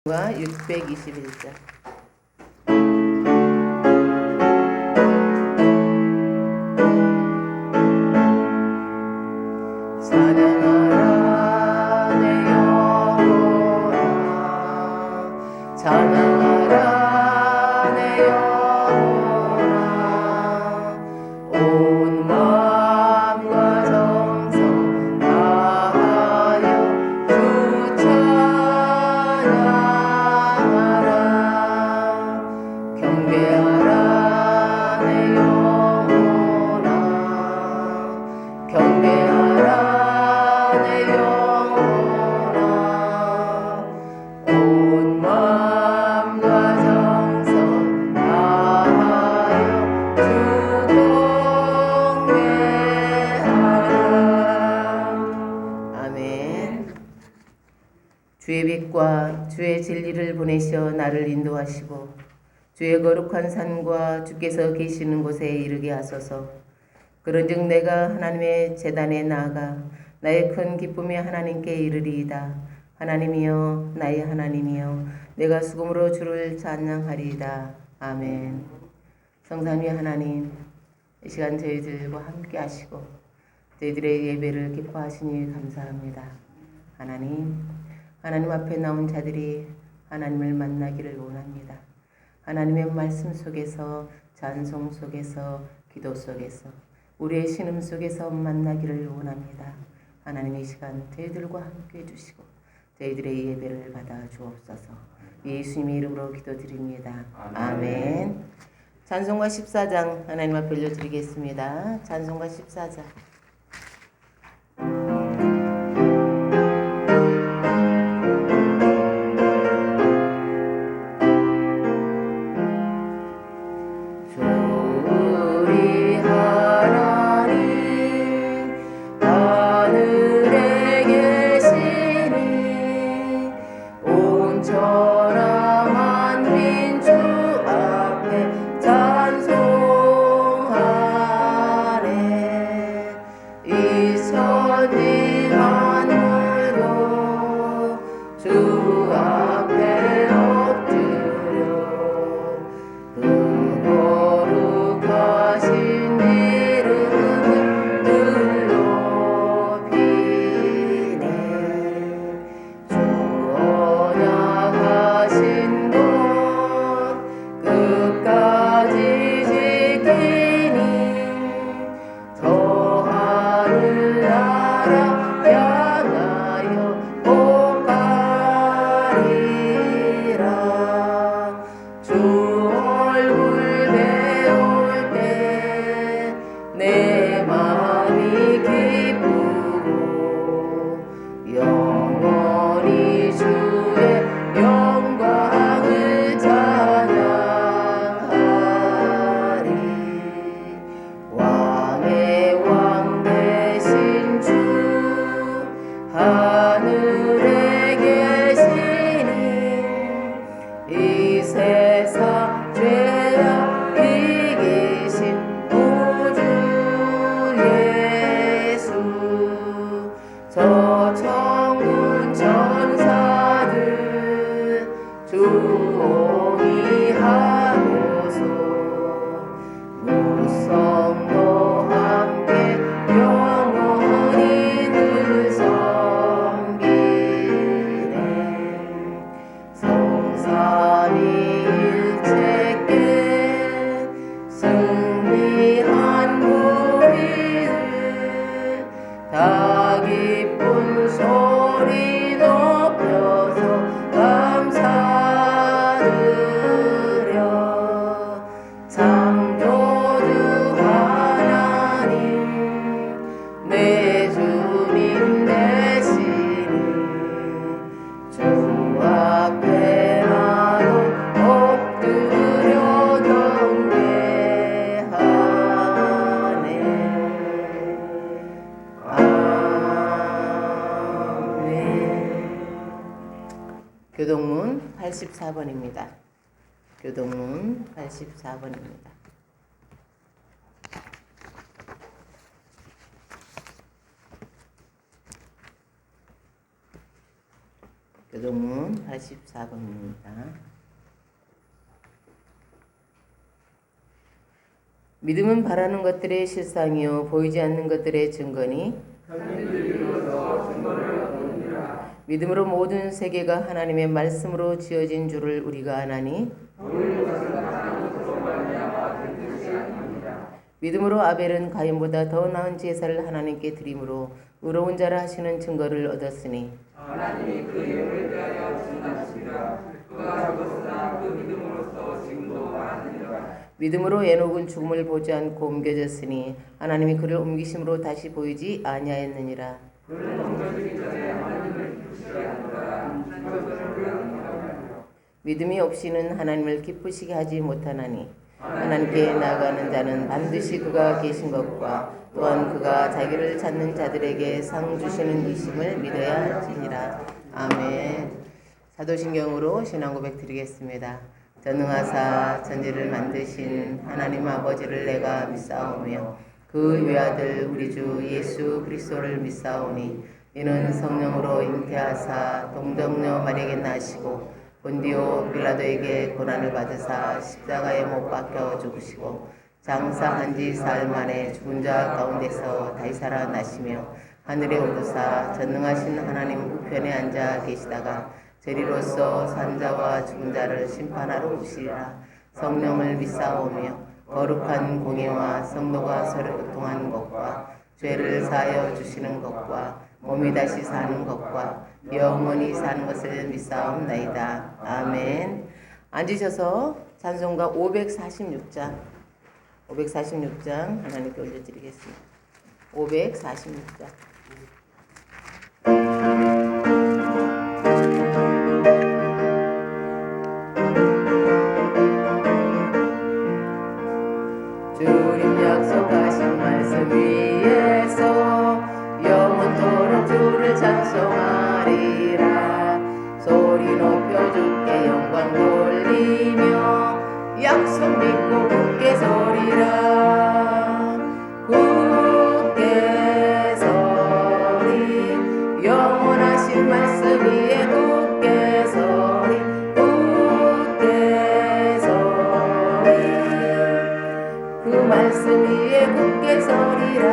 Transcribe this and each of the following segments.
621장. 찬양하라 내 영혼아, 찬양하라 내 영혼아, 온 마음과 정성 다하여 주 찬양하라. 경배하라 내 영혼아, 경배하라 내 영혼아, 온 마음과 정성 다하여 주 경배하라. 아멘. 주의 빛과 주의 진리를 보내셔 나를 인도하시고 주의 거룩한 산과 주께서 계시는 곳에 이르게 하소서. 그런즉 내가 하나님의 제단에 나아가 나의 큰 기쁨이 하나님께 이르리이다. 하나님이여, 나의 하나님이여, 내가 수금으로 주를 찬양하리이다. 아멘. 성삼위 하나님, 이 시간 저희들과 함께 하시고 저희들의 예배를 기뻐하시니 감사합니다. 하나님 앞에 나온 자들이 하나님을 만나기를 원합니다. 하나님의 말씀 속에서, 찬송 속에서, 기도 속에서, 우리의 신음 속에서 만나기를 원합니다. 하나님, 이 시간 저희들과 함께 해주시고 저희들의 예배를 받아 주옵소서. 예수님의 이름으로 기도드립니다. 아멘. 찬송가 14장 하나님 앞에 올려드리겠습니다. 찬송가 14장. 교동문 84번입니다. 교동문 84번입니다. 교동문 84권입니다. 믿음은 바라는 것들의 실상이요 보이지 않는 것들의 증거니 믿음으로 모든 세계가 하나님의 말씀으로 지어진 줄을 우리가 아나니 믿음으로 아벨은 가인보다 더 나은 제사를 하나님께 드림으로 의로운 자라 하시는 증거를 얻었으니 하나님이 그 예물에 대하여 증언하시리라. 그가 죽었으나 그 믿음으로써 지금도 말하느니라. 믿음으로 에녹은 죽음을 보지 않고 옮겨졌으니 하나님이 그를 옮기심으로 다시 보이지 아니하였느니라. 그는 옮겨지기 전에 하나님을 기쁘시게 하느라 믿음이 없이는 하나님을 기쁘시게 하지 못하나니 하나님께 나아가는 자는 반드시 그가 계신 것과 또한 그가 자기를 찾는 자들에게 상 주시는 이심을 믿어야 할지니라. 아멘. 사도신경으로 신앙 고백 드리겠습니다. 전능하사 천지를 만드신 하나님 아버지를 내가 믿사오며 그 외아들 우리 주 예수 그리스도를 믿사오니 이는 성령으로 잉태하사 동정녀 마리아에게 나시고 본디오 빌라도에게 고난을 받으사 십자가에 못 박혀 죽으시고 장사한 지 사흘 만에 죽은 자 가운데서 다시 살아나시며 하늘에 오르사 전능하신 하나님 우편에 앉아 계시다가 저리로서 산자와 죽은 자를 심판하러 오시리라. 성령을 믿사오며 거룩한 공예와 성도가 서로 교통하는 것과 죄를 사하여 주시는 것과 몸이 다시 사는 것과 영원히 사는 것을 믿사옵나이다. 아멘. 앉으셔서 찬송가 546장 하나님께 올려드리겠습니다. 546장. 주님 약속하신 말씀 위에서 영원토록 주를 찬송하리라. 소리 높여 주께 영광 돌리며 약속 믿고 굳게 서리라. 굳게 서리 영원하신 말씀 위에 굳게 서리 굳게 서리 그 말씀 위에 굳게 서리라.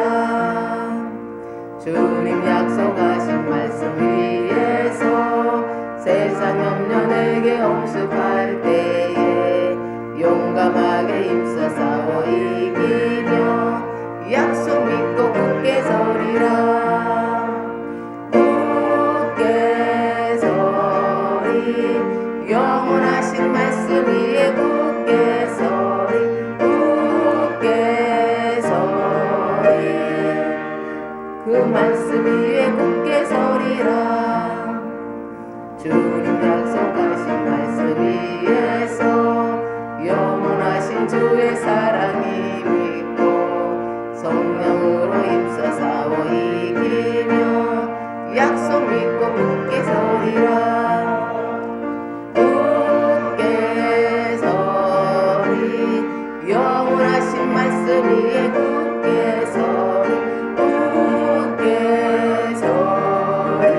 주님 약속하신 말씀 위에서 세상 염려 내게 엄습할 때에 용감하게 힘써 싸워 이기며 약속 믿고 굳게 서리라. 굳게 서리 영원하신 말씀 위에 굳게 서리 굳게 서리 그 말씀 위에 굳게 서리라. 주님 약속하신 말씀 위에서 영원하신 주의 사랑이 믿고 성령으로 힘써 싸워 이기며 약속 믿고 굳게 서리라. 굳게 서리 영원하신 말씀 위에 굳게 서리 굳게 서리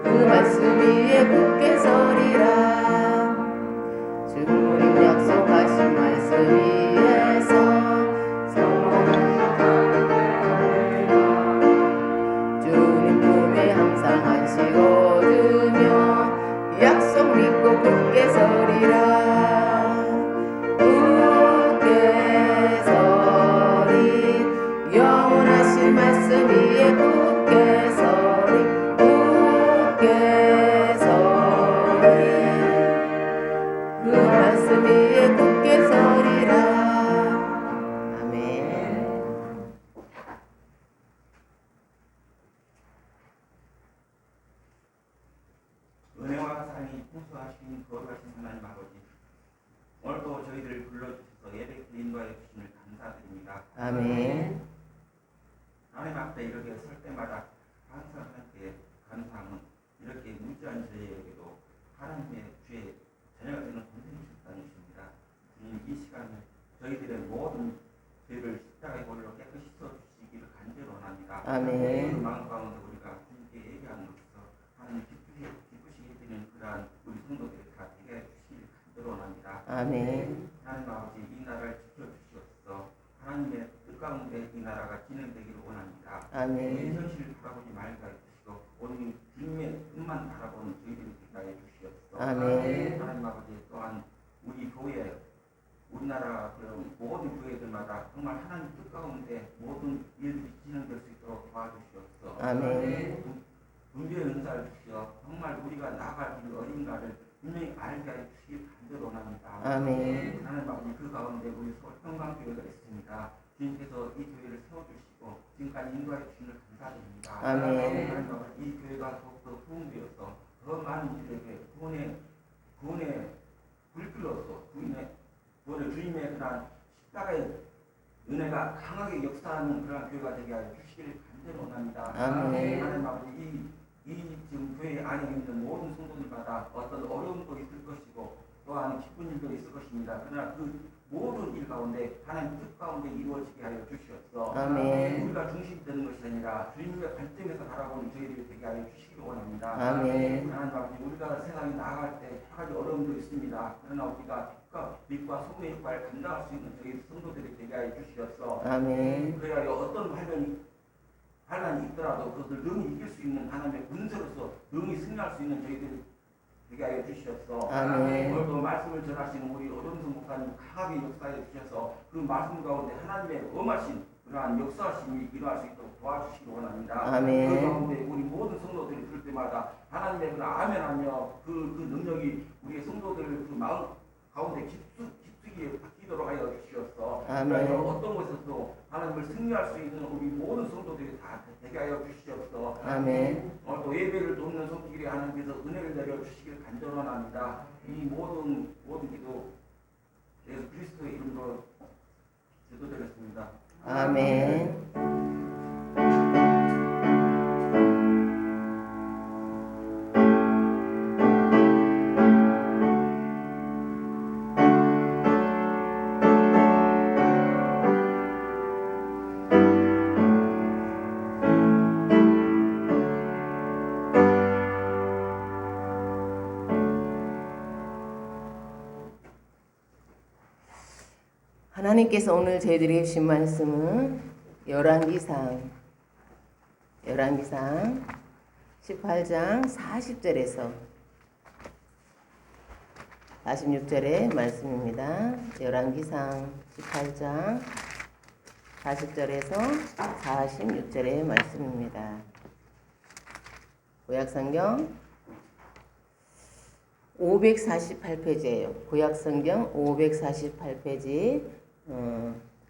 그 말씀 위에 굳게 서리라. 주님 약속하신 말씀 위에서 주님 품에 항상 안식 얻으며 약속 믿고 굳게 서리라. 굳게 서리 영원하신 말씀 위에 굳게 서리 굳게 서리 그 말씀 위에 굳게 서리라. 아멘. 은혜와 사랑이 풍성하신 거룩하신 하나님 아버지, 오늘도 저희들을 불러주셔서 예배에 인도하여 주심을 감사드립니다. 아멘. 하나님 앞에 이렇게 설 때마다 항상 하나님께 감사함은 이렇게 무지한 저희에게도 하나님의 주의 자녀가 되는 선생님 주셨다는 것입니다. 주님, 이 시간에 저희들의 모든 죄를 십자가에 올려 깨끗이 씻어주시기를 간절히 원합니다. 아멘. 그 마음 가운데 우리가 주님께 얘기하는 것에서 하나님 기쁘게 아멘. 하나님 아버지 이 나라를 지켜주시옵소서. 하나님의 뜻 가운데 이 나라가 진행되기를 원합니다. 아멘. 현실을 바라보지 말게 해주시고 오늘 주님의 뜻만 바라보는 저희들이 되게 하여 주시옵소서. 아멘. 하나님 아버지 또한 우리 교회 우리나라 그런 모든 교회들마다 정말 하나님 뜻 가운데 모든 일들이 진행될 수 있도록 도와주시옵소서. 아멘. 분별의 은사를 주시어 정말 우리가 나아갈 길 어딘가를 분명히 알게 하여 주시길 간절히 원합니다. 아멘. 하나님 아버지 그 가운데 우리 서울평강교회가 있습니다. 주님께서 이 교회를 세워주시고 지금까지 인도하여 주시는 감사드립니다. 아멘. 하나님 아버지 이 교회가 더욱더 부흥되어서 더 많은 이들에게 구원의 불길로서 구원의 주님의 그런 십자가의 은혜가 강하게 역사하는 그런 교회가 되게 하여 주시기를 간절히 원합니다. 아멘. 하나님 아버지 이 지금 교회 안에 있는 모든 성도들마다 어떤 어려움도 있을 것이고 또한 기쁜 일도 있을 것입니다. 그러나 그 모든 일 가운데 하나님 뜻 가운데 이루어지게 하여 주시옵소서. 아멘. 우리가 중심이 되는 것이 아니라 주님의 관점에서 바라보는 저희들이 되게 하여 주시기 원합니다. 아멘. 하나님 아버지 우리가 세상에 나아갈 때 여러 가지 어려움도 있습니다. 그러나 우리가 빛과 소금의 역할을 감당할 수 있는 저희 성도들이 되게 하여 주시옵소서. 아멘. 그래야 어떤 환란이 있더라도 그것을 능히 이길 수 있는 하나님의 군사로서 능히 승리할 수 있는 저희들이 되게 하여 주시옵소서. 아멘. 오늘도 말씀을 전하시는 우리 오정성 목사님 강하게 역사해 주셔서 그 말씀 가운데 하나님의 엄하신 그러한 역사하심이 일어날 수 있도록 도와주시기 원합니다. 아멘. 그 가운데 우리 모든 성도들이 들 때마다 하나님의 그 아멘하며 그 능력이 우리의 성도들 그 마음 가운데 깊숙이 바뀌도록 하여 주시옵소서. 아멘. 어떤 곳에서도 하나님을 승리할 수 있는 우리 모든 성도들이 다 되게 하여 주시옵소서. 아멘. 또 예배를 돕는 성도들이 하나님께서 은혜를 내려 주시길 간절히 원합니다. 이 모든 기도 예수 그리스도의 이름으로 기도드렸습니다. 아멘. 하나님께서 오늘 저희들에게 주신 말씀은 열왕기상 18장 40절에서 46절의 말씀입니다. 열왕기상 18장 40절에서 46절의 말씀입니다. 구약성경 548페이지예요. 구약성경 548페이지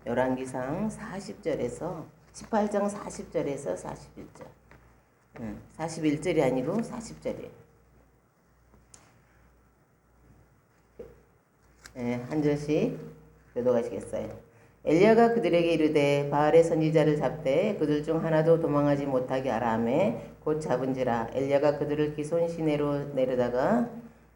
열왕기상 40절에서 18장 40절에서 41절 41절이 아니고 40절이에요. 한 절씩 교독하시겠어요. 엘리야가 그들에게 이르되 바알의 선지자를 잡되 그들 중 하나도 도망하지 못하게 하라 하매 곧 잡은지라. 엘리야가 그들을 기손 시내로 내려다가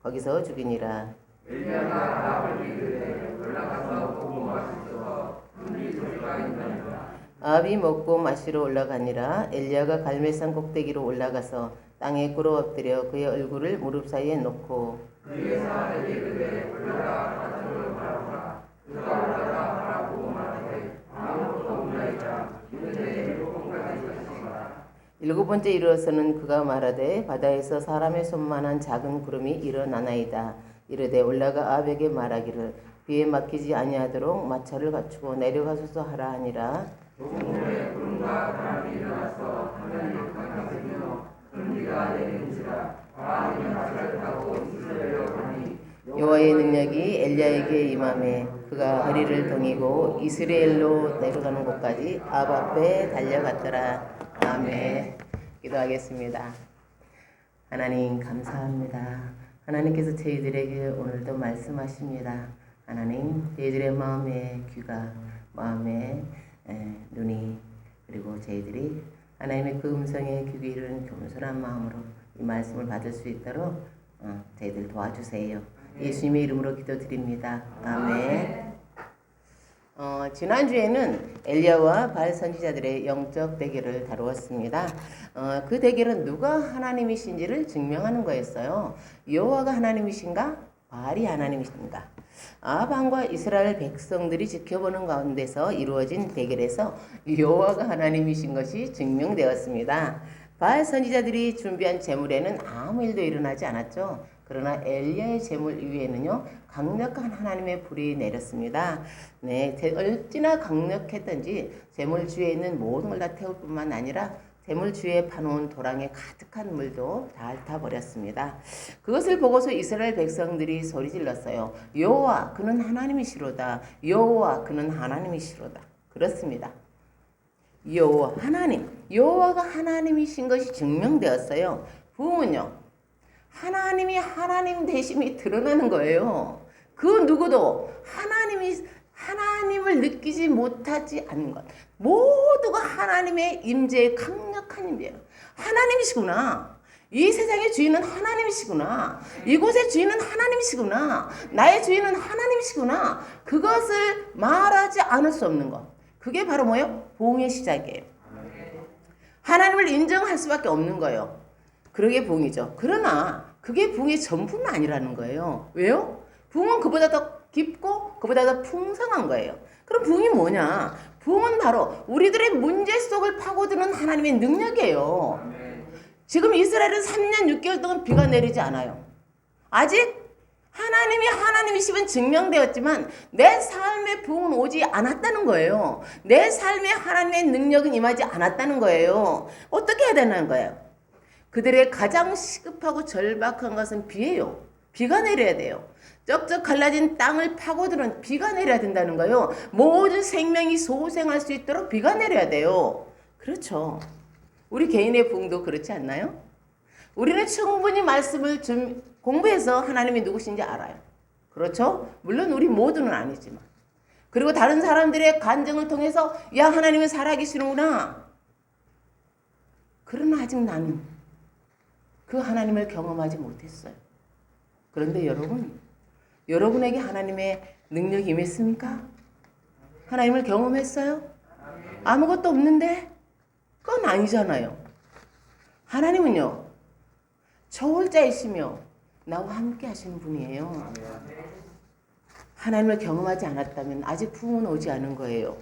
거기서 죽이니라. 엘리야가 아합을 이르되 올라가서 보고 마시소서. 눈이 소리가 있나이다. 아합이 먹고 마시러 올라가니라. 엘리야가 갈멜산 꼭대기로 올라가서 땅에 꿇어 엎드려 그의 얼굴을 무릎 사이에 놓고 그의 사람에게 이르되 올라가 가슴을 바라보라. 그가 올라가 바라보고 말하되 아무것도 없나이다. 이르되 7번까지 가시니라. 7번째 이르러서는 그가 말하되 바다에서 사람의 손만한 작은 구름이 일어나나이다. 이르되 올라가 아합에게 말하기를 비에 막히지 아니하도록 마차를 갖추고 내려가소서 하라 하니라. 조금 후에 구름과 바람이 일어나서 하늘이 깜깜해지며 불비가 내린지라. 아합이 마차를 타고 이스라엘로 가니 여호와의 능력이 엘리야에게 임하매 그가 허리를 동이고 이스라엘로 내려가는 곳까지 아합 앞에 달려갔더라. 아멘. 기도하겠습니다. 하나님 감사합니다. 하나님께서 저희들에게 오늘도 말씀하십니다. 하나님 저희들의 마음의 귀가 마음의 눈이 그리고 저희들이 하나님의 그 음성에 귀 기울이는 겸손한 마음으로 이 말씀을 받을 수 있도록 저희들 도와주세요. 예수님의 이름으로 기도드립니다. 아멘. 지난주에는 엘리야와 바알 선지자들의 영적 대결을 다루었습니다. 그 대결은 누가 하나님이신지를 증명하는 거였어요. 여호와가 하나님이신가? 바알이 하나님이신가? 아방과 이스라엘 백성들이 지켜보는 가운데서 이루어진 대결에서 여호와가 하나님이신 것이 증명되었습니다. 바알 선지자들이 준비한 제물에는 아무 일도 일어나지 않았죠. 그러나 엘리야의 제물 위에는요 강력한 하나님의 불이 내렸습니다. 네, 어찌나 강력했던지 제물 주위에 있는 모든 걸 다 태울 뿐만 아니라 제물 주위에 파놓은 도랑에 가득한 물도 다 핥아버렸습니다. 그것을 보고서 이스라엘 백성들이 소리질렀어요. 여호와 그는 하나님이시로다. 여호와 그는 하나님이시로다. 그렇습니다. 여호와 하나님, 여호와가 하나님이신 것이 증명되었어요. 부흥은요 하나님이 하나님 되심이 드러나는 거예요. 그 누구도 하나님을 느끼지 못하지 않는 것. 모두가 하나님의 임재의 강력한 임재예요. 하나님이시구나. 이 세상의 주인은 하나님이시구나. 이곳의 주인은 하나님이시구나. 나의 주인은 하나님이시구나. 그것을 말하지 않을 수 없는 것. 그게 바로 뭐예요? 부흥의 시작이에요. 하나님을 인정할 수밖에 없는 거예요. 그러게 부흥이죠. 그러나 그게 부흥의 전부는 아니라는 거예요. 왜요? 부흥은 그보다 더 깊고 그보다 더 풍성한 거예요. 그럼 부흥이 뭐냐? 부흥은 바로 우리들의 문제 속을 파고드는 하나님의 능력이에요. 지금 이스라엘은 3년 6개월 동안 비가 내리지 않아요. 아직 하나님이 하나님이시면 증명되었지만 내 삶의 부흥은 오지 않았다는 거예요. 내 삶에 하나님의 능력은 임하지 않았다는 거예요. 어떻게 해야 되는 거예요? 그들의 가장 시급하고 절박한 것은 비예요. 비가 내려야 돼요. 쩍쩍 갈라진 땅을 파고드는 비가 내려야 된다는 거예요. 모든 생명이 소생할 수 있도록 비가 내려야 돼요. 그렇죠. 우리 개인의 부흥도 그렇지 않나요? 우리는 충분히 말씀을 공부해서 하나님이 누구신지 알아요. 그렇죠? 물론 우리 모두는 아니지만. 그리고 다른 사람들의 간증을 통해서 야 하나님은 살아계시는구나. 그러나 아직 나는 그 하나님을 경험하지 못했어요. 그런데 여러분에게 하나님의 능력이 임했습니까? 하나님을 경험했어요? 아무것도 없는데? 그건 아니잖아요. 하나님은요 저울자이시며 나와 함께 하시는 분이에요. 하나님을 경험하지 않았다면 아직 부흥은 오지 않은 거예요.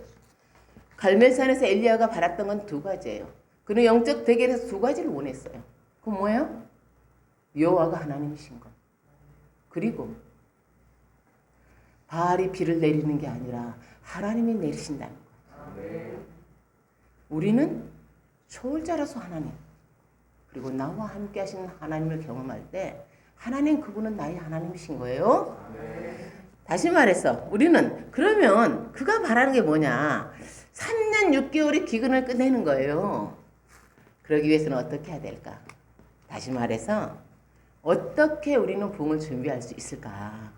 갈멜산에서 엘리야가 바랐던 건 두 가지예요. 그는 영적 대결에서 두 가지를 원했어요. 그건 뭐예요? 여호와가 하나님이신 것. 그리고 바알이 비를 내리는 게 아니라 하나님이 내리신다는 거예요. 우리는 초월자라서 하나님, 그리고 나와 함께 하시는 하나님을 경험할 때 하나님 그분은 나의 하나님이신 거예요. 다시 말해서 우리는 그러면 그가 바라는 게 뭐냐? 3년 6개월의 기근을 끝내는 거예요. 그러기 위해서는 어떻게 해야 될까? 다시 말해서 어떻게 우리는 부흥을 준비할 수 있을까?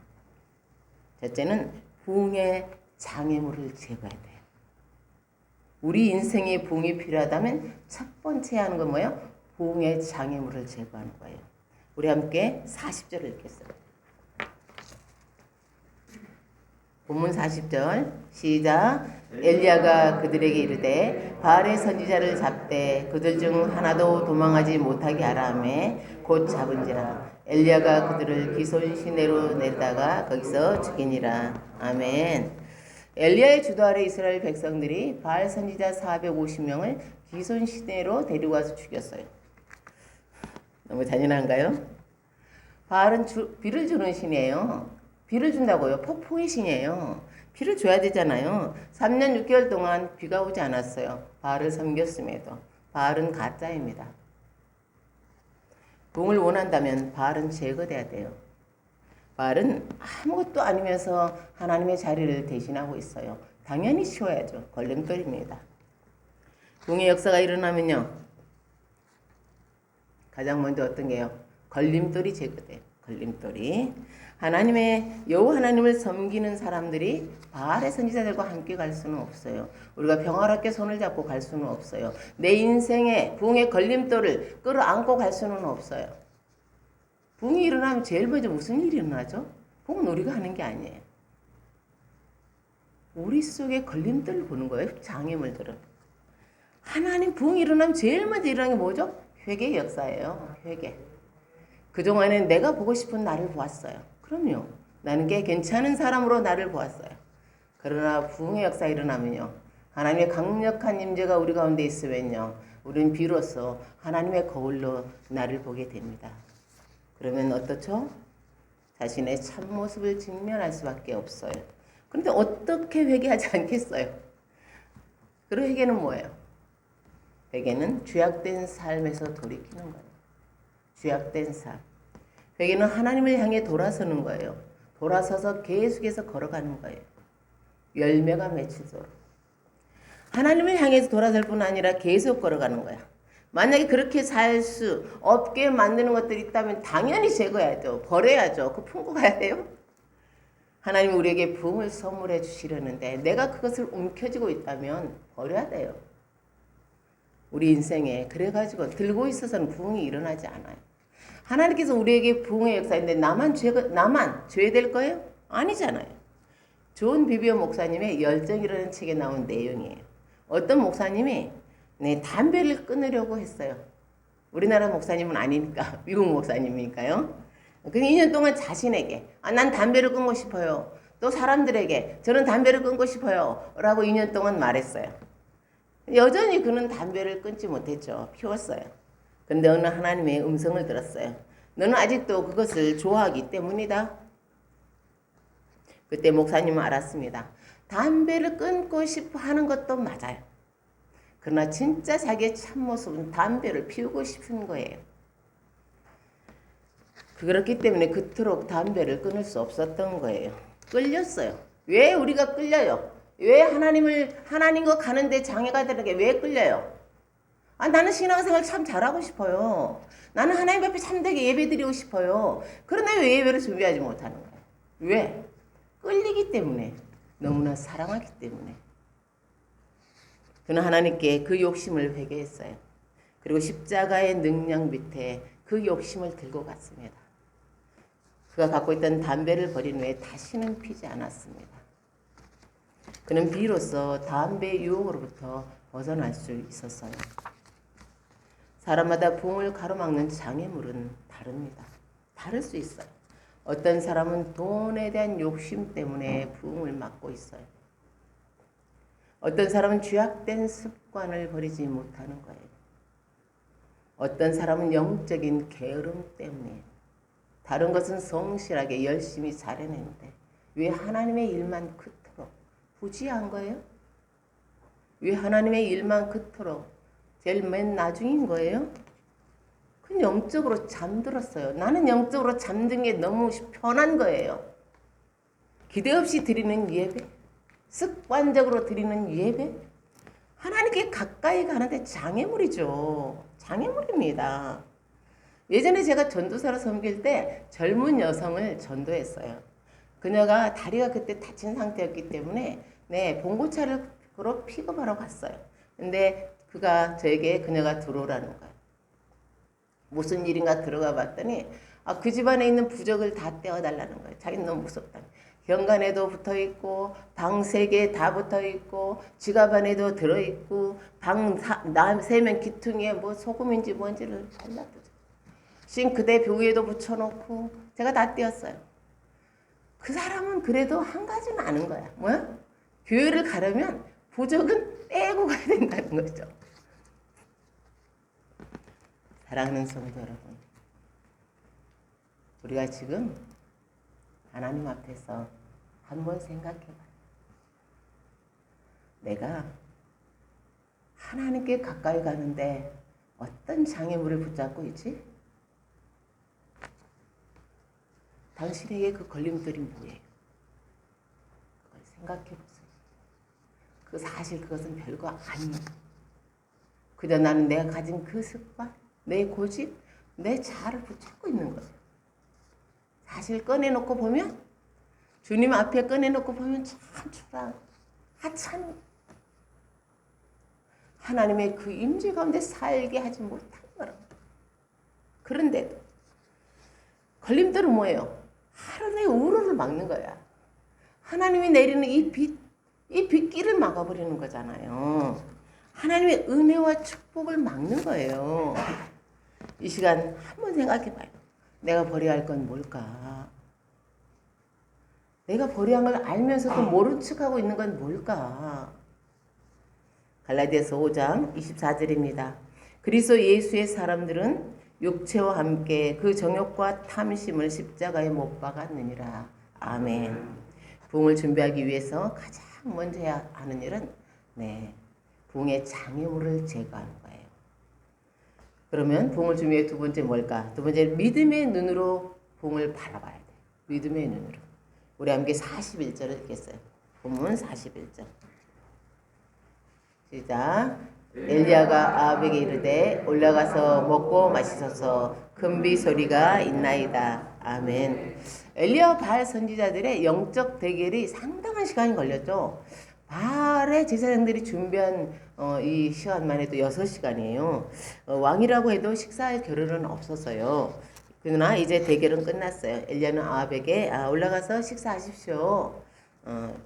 첫째는 부흥의 장애물을 제거해야 돼요. 우리 인생에 부흥이 필요하다면 첫 번째 하는 건 뭐예요? 부흥의 장애물을 제거하는 거예요. 우리 함께 40절을 읽겠어요. 본문 40절 시작. 엘리야가 그들에게 이르되 바알의 선지자를 잡되 그들 중 하나도 도망하지 못하게 하라 하며 곧 잡은지라. 엘리야가 그들을 기손 시내로 내다가 거기서 죽이니라. 아멘. 엘리야의 주도 아래 이스라엘 백성들이 바알 선지자 450명을 기손 시내로 데리고 와서 죽였어요. 너무 잔인한가요? 바알은 비를 주는 신이에요. 비를 준다고요. 폭풍의 신이에요. 비를 줘야 되잖아요. 3년 6개월 동안 비가 오지 않았어요. 바알을 섬겼음에도. 바알은 가짜입니다. 부흥을 원한다면 바알은 제거돼야 돼요. 바알은 아무것도 아니면서 하나님의 자리를 대신하고 있어요. 당연히 치워야죠. 걸림돌입니다. 부흥의 역사가 일어나면요. 가장 먼저 어떤 게요? 걸림돌이 제거돼요. 걸림돌이. 하나님의 여호와 하나님을 섬기는 사람들이 바알의 선지자들과 함께 갈 수는 없어요. 우리가 평화롭게 손을 잡고 갈 수는 없어요. 내 인생의 부흥의 걸림돌을 끌어안고 갈 수는 없어요. 부흥이 일어나면 제일 먼저 무슨 일이 일어나죠? 부흥은 우리가 하는 게 아니에요. 우리 속에 걸림돌을 보는 거예요. 장애물들은. 하나님 부흥이 일어나면 제일 먼저 일어나는 게 뭐죠? 회개의 역사예요. 회개. 그동안에 내가 보고 싶은 나를 보았어요. 그럼요. 나는 꽤 괜찮은 사람으로 나를 보았어요. 그러나 부흥의 역사 일어나면요. 하나님의 강력한 임재가 우리 가운데 있으면요. 우리는 비로소 하나님의 거울로 나를 보게 됩니다. 그러면 어떻죠? 자신의 참모습을 직면할 수밖에 없어요. 그런데 어떻게 회개하지 않겠어요? 그리고 회개는 뭐예요? 회개는 죄악된 삶에서 돌이키는 거예요. 죄악된 삶. 회개는 하나님을 향해 돌아서는 거예요. 돌아서서 계속해서 걸어가는 거예요. 열매가 맺히도록. 하나님을 향해서 돌아설 뿐 아니라 계속 걸어가는 거야. 만약에 그렇게 살 수 없게 만드는 것들이 있다면 당연히 제거해야죠. 버려야죠. 그 품고 가야 돼요. 하나님이 우리에게 부흥을 선물해 주시려는데 내가 그것을 움켜쥐고 있다면 버려야 돼요. 우리 인생에 그래가지고 들고 있어서는 부흥이 일어나지 않아요. 하나님께서 우리에게 부흥의 역사인데 나만 죄될 거예요? 아니잖아요. 존 비비어 목사님의 열정이라는 책에 나온 내용이에요. 어떤 목사님이 담배를 끊으려고 했어요. 우리나라 목사님은 아니니까 미국 목사님이니까요. 그 2년 동안 자신에게 난 담배를 끊고 싶어요. 또 사람들에게 저는 담배를 끊고 싶어요. 라고 2년 동안 말했어요. 여전히 그는 담배를 끊지 못했죠. 피웠어요. 그런데 어느 하나님의 음성을 들었어요. 너는 아직도 그것을 좋아하기 때문이다. 그때 목사님은 알았습니다. 담배를 끊고 싶어 하는 것도 맞아요. 그러나 진짜 자기의 참모습은 담배를 피우고 싶은 거예요. 그렇기 때문에 그토록 담배를 끊을 수 없었던 거예요. 끌렸어요. 왜 우리가 끌려요? 왜 하나님과 가는데 장애가 되는 게 왜 끌려요? 나는 신앙생활 참 잘하고 싶어요. 나는 하나님 앞에 참되게 예배드리고 싶어요. 그런데 왜 예배를 준비하지 못하는 거예요? 왜? 끌리기 때문에. 너무나 사랑하기 때문에. 그는 하나님께 그 욕심을 회개했어요. 그리고 십자가의 능력 밑에 그 욕심을 들고 갔습니다. 그가 갖고 있던 담배를 버린 후에 다시는 피지 않았습니다. 그는 비로소 담배 유혹으로부터 벗어날 수 있었어요. 사람마다 부흥을 가로막는 장애물은 다릅니다. 다를 수 있어요. 어떤 사람은 돈에 대한 욕심 때문에 부흥을 막고 있어요. 어떤 사람은 죄악된 습관을 버리지 못하는 거예요. 어떤 사람은 영적인 게으름 때문이에요. 다른 것은 성실하게 열심히 잘해내는데 왜 하나님의 일만 그토록 부지한 거예요? 왜 하나님의 일만 그토록 제일 맨 나중인 거예요? 그건 영적으로 잠들었어요. 나는 영적으로 잠든 게 너무 편한 거예요. 기대 없이 드리는 예배, 습관적으로 드리는 예배, 하나님께 가까이 가는데 장애물이죠. 장애물입니다. 예전에 제가 전도사로 섬길 때 젊은 여성을 전도했어요. 그녀가 다리가 그때 다친 상태였기 때문에 봉고차로 픽업하러 갔어요. 근데 그녀가 들어오라는 거예요. 무슨 일인가 들어가 봤더니 그 집안에 있는 부적을 다 떼어달라는 거예요. 자기는 너무 무섭다. 현관에도 붙어있고 방 3개 다 붙어있고 지갑 안에도 들어있고 방 세면 기퉁이에 소금인지 뭔지를 잘라두죠. 싱크대 벽에도 붙여놓고 제가 다 떼었어요. 그 사람은 그래도 한 가지는 아는 거야. 뭐야? 교회를 가려면 부적은 떼고 가야 된다는 거죠. 사랑하는 성도 여러분, 우리가 지금 하나님 앞에서 한번 생각해봐요. 내가 하나님께 가까이 가는데 어떤 장애물을 붙잡고 있지? 당신에게 그 걸림돌이 뭐예요? 그걸 생각해보세요. 사실 그것은 별거 아니에요. 그저 나는 내가 가진 그 습관, 내 고집, 내 자아를 붙잡고 있는 거예요. 사실 꺼내놓고 보면, 주님 앞에 꺼내놓고 보면 참 초라하고 하찮은 하나님의 그 임재 가운데 살게 하지 못한 거라고. 그런데도 걸림돌은 뭐예요? 하루의 우로를 막는 거야. 하나님이 내리는 이 빛길을 막아버리는 거잖아요. 하나님의 은혜와 축복을 막는 거예요. 이 시간 한번 생각해봐요. 내가 버려야 할 건 뭘까? 내가 보리한 걸 알면서도 모른 척하고 있는 건 뭘까? 갈라디아서 5장 24절입니다. 그리스도 예수의 사람들은 육체와 함께 그 정욕과 탐심을 십자가에 못 박았느니라. 아멘. 부흥을 준비하기 위해서 가장 먼저 해야 하는 일은 부흥의 장애물을 제거하는 거예요. 그러면 부흥을 준비해 두 번째 뭘까? 두 번째 믿음의 눈으로 부흥을 바라봐야 돼요. 믿음의 눈으로. 우리 함께 41절을 읽겠어요. 본문 41절. 시작. 엘리야가 아합에게 이르되 올라가서 먹고 마시소서 금비 소리가 있나이다. 아멘. 엘리야와 바알 선지자들의 영적 대결이 상당한 시간이 걸렸죠. 바알의 제사장들이 준비한 이 시간만 해도 6시간이에요. 왕이라고 해도 식사할 겨를은 없었어요. 그러나 이제 대결은 끝났어요. 엘리야는 아합에게 올라가서 식사하십시오.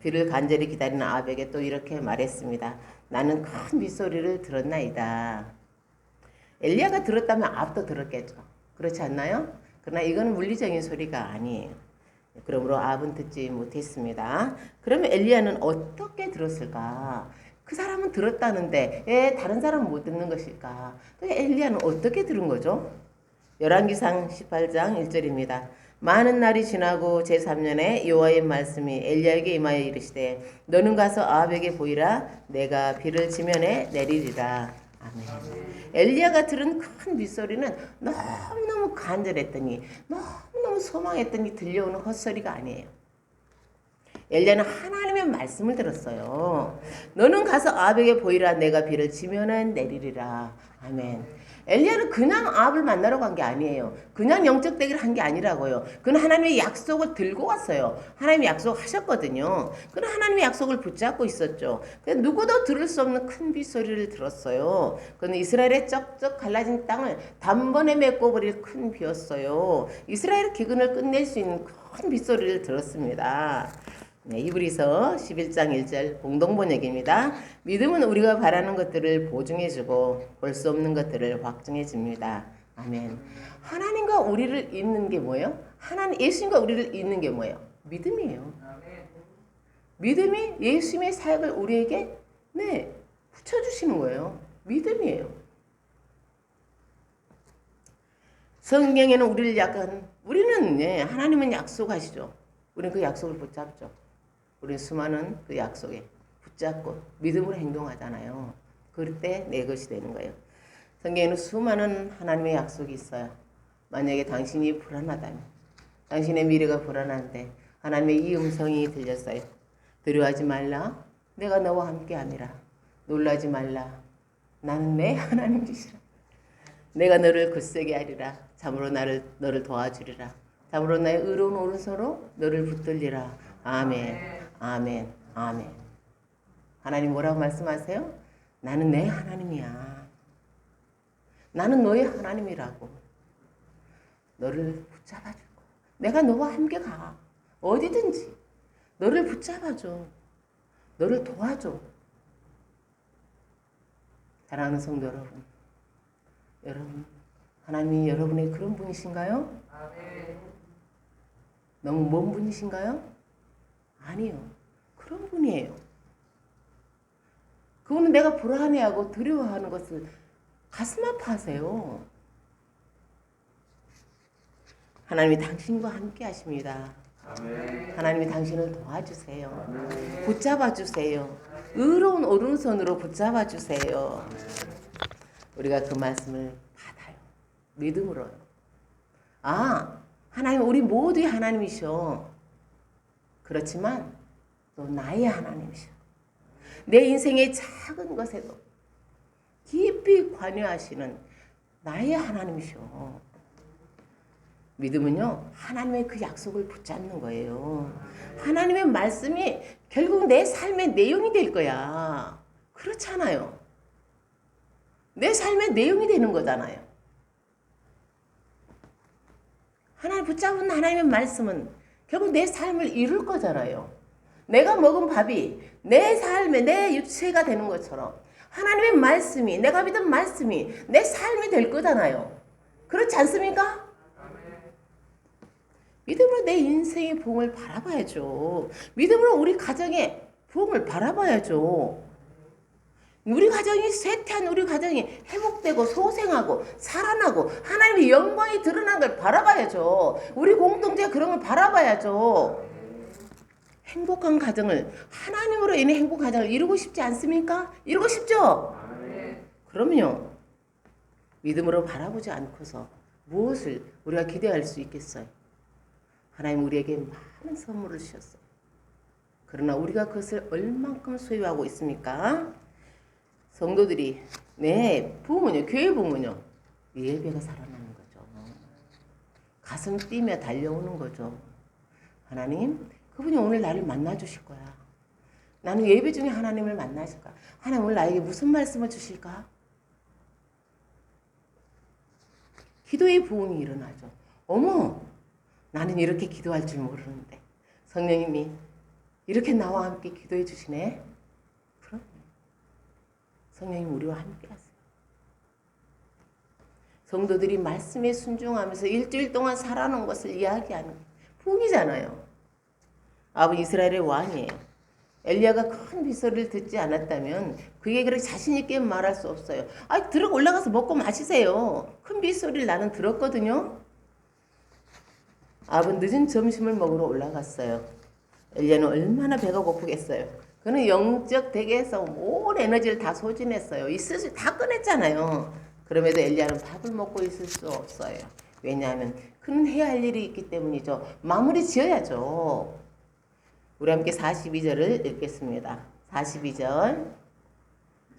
비를 간절히 기다리는 아합에게 또 이렇게 말했습니다. 나는 큰 빗소리를 들었나이다. 엘리야가 들었다면 아합도 들었겠죠. 그렇지 않나요? 그러나 이거는 물리적인 소리가 아니에요. 그러므로 아합은 듣지 못했습니다. 그러면 엘리야는 어떻게 들었을까? 그 사람은 들었다는데 왜 다른 사람은 못 듣는 것일까? 엘리야는 어떻게 들은 거죠? 열왕기상 18장 1절입니다. 많은 날이 지나고 제3년에 여호와의 말씀이 엘리야에게 임하여 이르시되 너는 가서 아합에게 보이라. 내가 비를 지면에 내리리라. 아멘. 엘리야가 들은 큰 빗소리는 너무너무 간절했더니 너무너무 소망했더니 들려오는 헛소리가 아니에요. 엘리야는 하나님의 말씀을 들었어요. 너는 가서 아합에게 보이라. 내가 비를 지면에 내리리라. 아멘. 엘리야는 그냥 아합을 만나러 간 게 아니에요. 그냥 영적 대결을 한 게 아니라고요. 그는 하나님의 약속을 들고 갔어요. 하나님이 약속하셨거든요. 그는 하나님의 약속을 붙잡고 있었죠. 누구도 들을 수 없는 큰 빗소리를 들었어요. 그는 이스라엘의 쩍쩍 갈라진 땅을 단번에 메꿔버릴 큰 비였어요. 이스라엘의 기근을 끝낼 수 있는 큰 빗소리를 들었습니다. 히브리서 11장 1절 공동번역입니다. 믿음은 우리가 바라는 것들을 보증해주고 볼 수 없는 것들을 확증해줍니다. 아멘. 하나님과 우리를 잇는 게 뭐예요? 예수님과 우리를 잇는 게 뭐예요? 믿음이에요. 믿음이 예수님의 사역을 우리에게 붙여주시는 거예요. 믿음이에요. 성경에는 우리는 하나님은 약속하시죠. 우리는 그 약속을 붙잡죠. 우리는 수많은 그 약속에 붙잡고 믿음으로 행동하잖아요. 그럴 때 내 것이 되는 거예요. 성경에는 수많은 하나님의 약속이 있어요. 만약에 당신이 불안하다면, 당신의 미래가 불안한데 하나님의 이 음성이 들렸어요. 두려워하지 말라. 내가 너와 함께함이라. 놀라지 말라. 나는 내 하나님이시라. 내가 너를 굳세게 하리라. 참으로 너를 도와주리라. 참으로 나의 의로운 오른손으로 너를 붙들리라. 아멘. 아멘. 아멘. 하나님 뭐라고 말씀하세요? 나는 내 하나님이야. 나는 너의 하나님이라고. 너를 붙잡아줄 거야. 내가 너와 함께 가. 어디든지. 너를 붙잡아줘. 너를 도와줘. 사랑하는 성도 여러분. 하나님이 여러분의 그런 분이신가요? 아멘. 너무 먼 분이신가요? 아니요. 그런 분이에요. 그거는 내가 불안해하고 두려워하는 것을 가슴 아파하세요. 하나님이 당신과 함께 하십니다. 아멘. 하나님이 당신을 도와주세요. 아멘. 붙잡아주세요. 의로운 오른손으로 붙잡아주세요. 우리가 그 말씀을 받아요. 믿음으로요. 하나님 우리 모두의 하나님이셔. 그렇지만 또 나의 하나님이셔. 내 인생의 작은 것에도 깊이 관여하시는 나의 하나님이셔. 믿음은요, 하나님의 그 약속을 붙잡는 거예요. 하나님의 말씀이 결국 내 삶의 내용이 될 거야. 그렇잖아요. 내 삶의 내용이 되는 거잖아요. 하나님 붙잡은 하나님의 말씀은 결국 내 삶을 이룰 거잖아요. 내가 먹은 밥이 내 삶의 내 유체가 되는 것처럼 하나님의 말씀이 내가 믿은 말씀이 내 삶이 될 거잖아요. 그렇지 않습니까? 믿음으로 내 인생의 부흥을 바라봐야죠. 믿음으로 우리 가정의 부흥을 바라봐야죠. 우리 가정이 쇠퇴한 우리 가정이 회복되고 소생하고 살아나고 하나님의 영광이 드러난 걸 바라봐야죠. 우리 공동체가 그런 걸 바라봐야죠. 행복한 가정을 하나님으로 인해 행복한 가정을 이루고 싶지 않습니까? 이루고 싶죠? 그럼요. 믿음으로 바라보지 않고서 무엇을 우리가 기대할 수 있겠어요? 하나님 우리에게 많은 선물을 주셨어요. 그러나 우리가 그것을 얼만큼 소유하고 있습니까? 성도들이 부흥은요, 교회 부흥은요, 예배가 살아나는 거죠. 가슴 뛰며 달려오는 거죠. 하나님, 그분이 오늘 나를 만나 주실 거야. 나는 예배 중에 하나님을 만나실 거야. 하나님 오늘 나에게 무슨 말씀을 주실까? 기도의 부흥이 일어나죠. 어머, 나는 이렇게 기도할 줄 모르는데 성령님이 이렇게 나와 함께 기도해 주시네. 그럼 성령님 우리와 함께 하세요. 성도들이 말씀에 순종하면서 일주일 동안 살아놓은 것을 이야기하는 부흥이잖아요. 아버지 이스라엘의 왕이에요. 엘리야가 큰 빗소리를 듣지 않았다면 그게 그렇게 자신 있게 말할 수 없어요. 들어 올라가서 먹고 마시세요. 큰 빗소리를 나는 들었거든요. 아합은 늦은 점심을 먹으러 올라갔어요. 엘리야는 얼마나 배가 고프겠어요. 그는 영적 대계에서 온 에너지를 다 소진했어요. 있을 수 다 꺼냈잖아요. 그럼에도 엘리야는 밥을 먹고 있을 수 없어요. 왜냐하면 그는 해야 할 일이 있기 때문이죠. 마무리 지어야죠. 우리 함께 42절을 읽겠습니다. 42절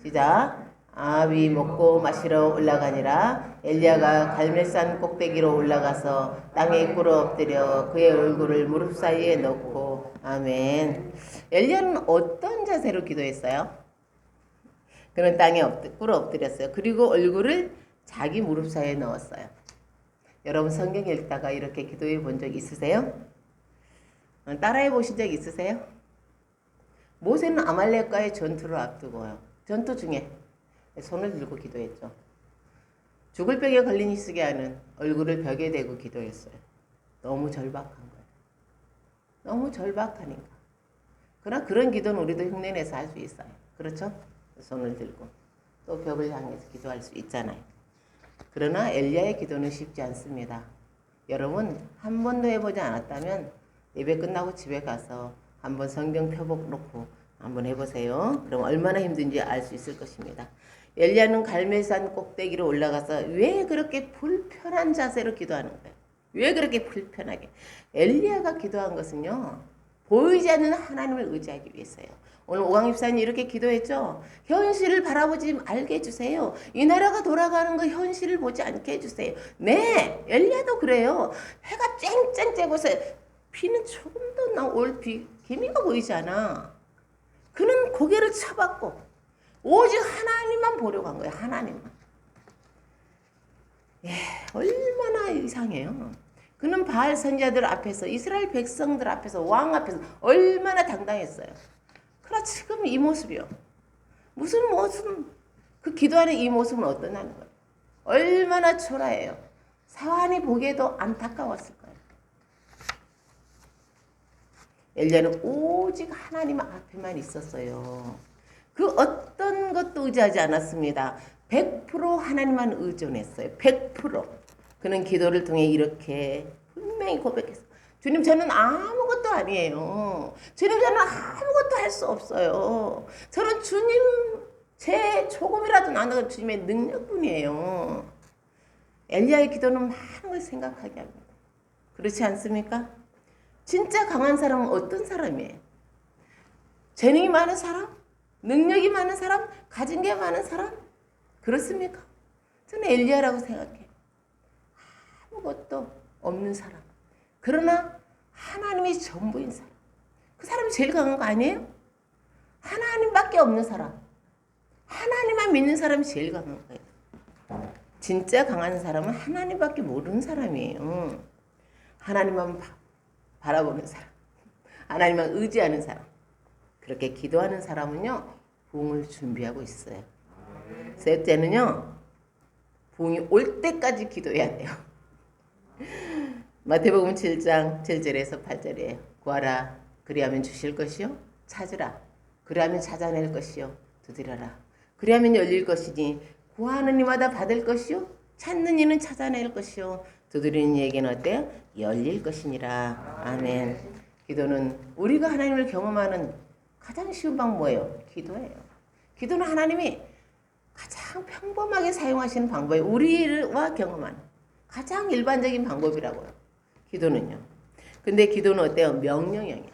시작. 아합이 먹고 마시러 올라가니라. 엘리야가 갈멜산 꼭대기로 올라가서 땅에 꿇어 엎드려 그의 얼굴을 무릎 사이에 넣고 아멘. 엘리야는 어떤 자세로 기도했어요? 그는 땅에 꿇어 엎드렸어요. 그리고 얼굴을 자기 무릎 사이에 넣었어요. 여러분 성경 읽다가 이렇게 기도해 본 적 있으세요? 따라해 보신 적 있으세요? 모세는 아말렉과의 전투를 앞두고요. 전투 중에 손을 들고 기도했죠. 죽을 병에 걸린 히스기야는 얼굴을 벽에 대고 기도했어요. 너무 절박한 거예요. 너무 절박하니까. 그러나 그런 기도는 우리도 흉내내서 할 수 있어요. 그렇죠? 손을 들고 또 벽을 향해서 기도할 수 있잖아요. 그러나 엘리야의 기도는 쉽지 않습니다. 여러분 한 번도 해보지 않았다면 예배 끝나고 집에 가서 한번 성경 펴복 놓고 한번 해보세요. 그럼 얼마나 힘든지 알 수 있을 것입니다. 엘리야는 갈멜산 꼭대기로 올라가서 왜 그렇게 불편한 자세로 기도하는 거예요? 왜 그렇게 불편하게? 엘리야가 기도한 것은요. 보이지 않는 하나님을 의지하기 위해서요. 오늘 오광입사님 이렇게 기도했죠. 현실을 바라보지 말게 해주세요. 이 나라가 돌아가는 거 현실을 보지 않게 해주세요. 네, 엘리야도 그래요. 해가 쨍쨍 쬐고서 비는 조금도 올 기미가 보이지 않아. 그는 고개를 쳐박고 오직 하나님만 보려고 한 거예요. 하나님만. 얼마나 이상해요. 그는 바알 선지자들 앞에서 이스라엘 백성들 앞에서 왕 앞에서 얼마나 당당했어요. 그러나 지금 이 모습이요. 무슨 모습 그 기도하는 이 모습은 어떠냐는 거예요. 얼마나 초라해요. 사환이 보기에도 안타까웠을 거예요. 엘리야는 오직 하나님 앞에만 있었어요. 그 어떤 것도 의지하지 않았습니다. 100% 하나님만 의존했어요. 100%. 그는 기도를 통해 이렇게 분명히 고백했어요. 주님 저는 아무것도 아니에요. 주님 저는 아무것도 할 수 없어요. 저는 주님 제 조금이라도 나누는 주님의 능력뿐이에요. 엘리야의 기도는 많은 걸 생각하게 합니다. 그렇지 않습니까? 진짜 강한 사람은 어떤 사람이에요? 재능이 많은 사람? 능력이 많은 사람? 가진 게 많은 사람? 그렇습니까? 저는 엘리야라고 생각해요. 아무것도 없는 사람. 그러나 하나님이 전부인 사람. 그 사람이 제일 강한 거 아니에요? 하나님밖에 없는 사람. 하나님만 믿는 사람이 제일 강한 거예요. 진짜 강한 사람은 하나님밖에 모르는 사람이에요. 하나님만 바라보는 사람. 하나님만 의지하는 사람. 그렇게 기도하는 사람은요. 부흥을 준비하고 있어요. 셋째는요. 부흥이 올 때까지 기도해야 돼요. 마태복음 7장 7절에서 8절이에요. 구하라 그리하면 주실 것이요 찾으라 그리하면 찾아낼 것이요 두드려라 그리하면 열릴 것이니 구하는 이마다 받을 것이요 찾는 이는 찾아낼 것이요 두드리는 이에게는 어때요? 열릴 것이니라. 아멘. 기도는 우리가 하나님을 경험하는 가장 쉬운 방법 뭐예요? 기도예요. 기도는 하나님이 가장 평범하게 사용하시는 방법이에요. 우리와 경험하는 가장 일반적인 방법이라고요. 기도는요. 근데 기도는 어때요? 명령형이야.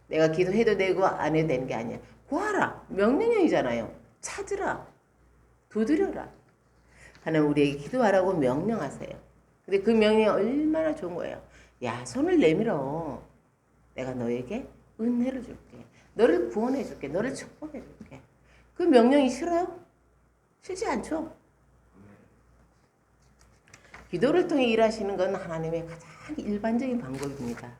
내가 기도해도 되고 안 해도 되는 게 아니야. 구하라. 명령형이잖아요. 찾으라. 두드려라. 하나님 우리에게 기도하라고 명령하세요. 근데 그 명령이 얼마나 좋은 거예요. 야, 손을 내밀어. 내가 너에게 은혜를 줄게. 너를 구원해 줄게. 너를 축복해 줄게. 그 명령이 싫어요? 싫지 않죠? 기도를 통해 일하시는 건 하나님의 가장 일반적인 방법입니다.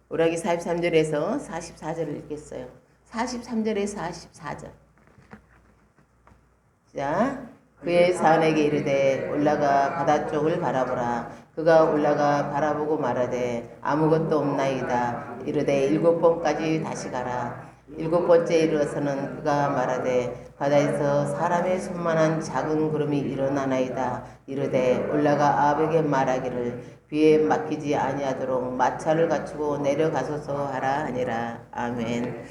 오라기 43절에서 44절을 읽겠어요. 43절에 44절. 자, 그의 사안에게 이르되 올라가 바다 쪽을 바라보라. 그가 올라가 바라보고 말하되 아무것도 없나이다. 이르되 7번까지 다시 가라. 7번째 이르러서는 그가 말하되 바다에서 사람의 손만한 작은 구름이 일어나나이다. 이르되 올라가 아합에게 말하기를 비에 맡기지 아니하도록 마차를 갖추고 내려가소서 하라 하니라. 아멘.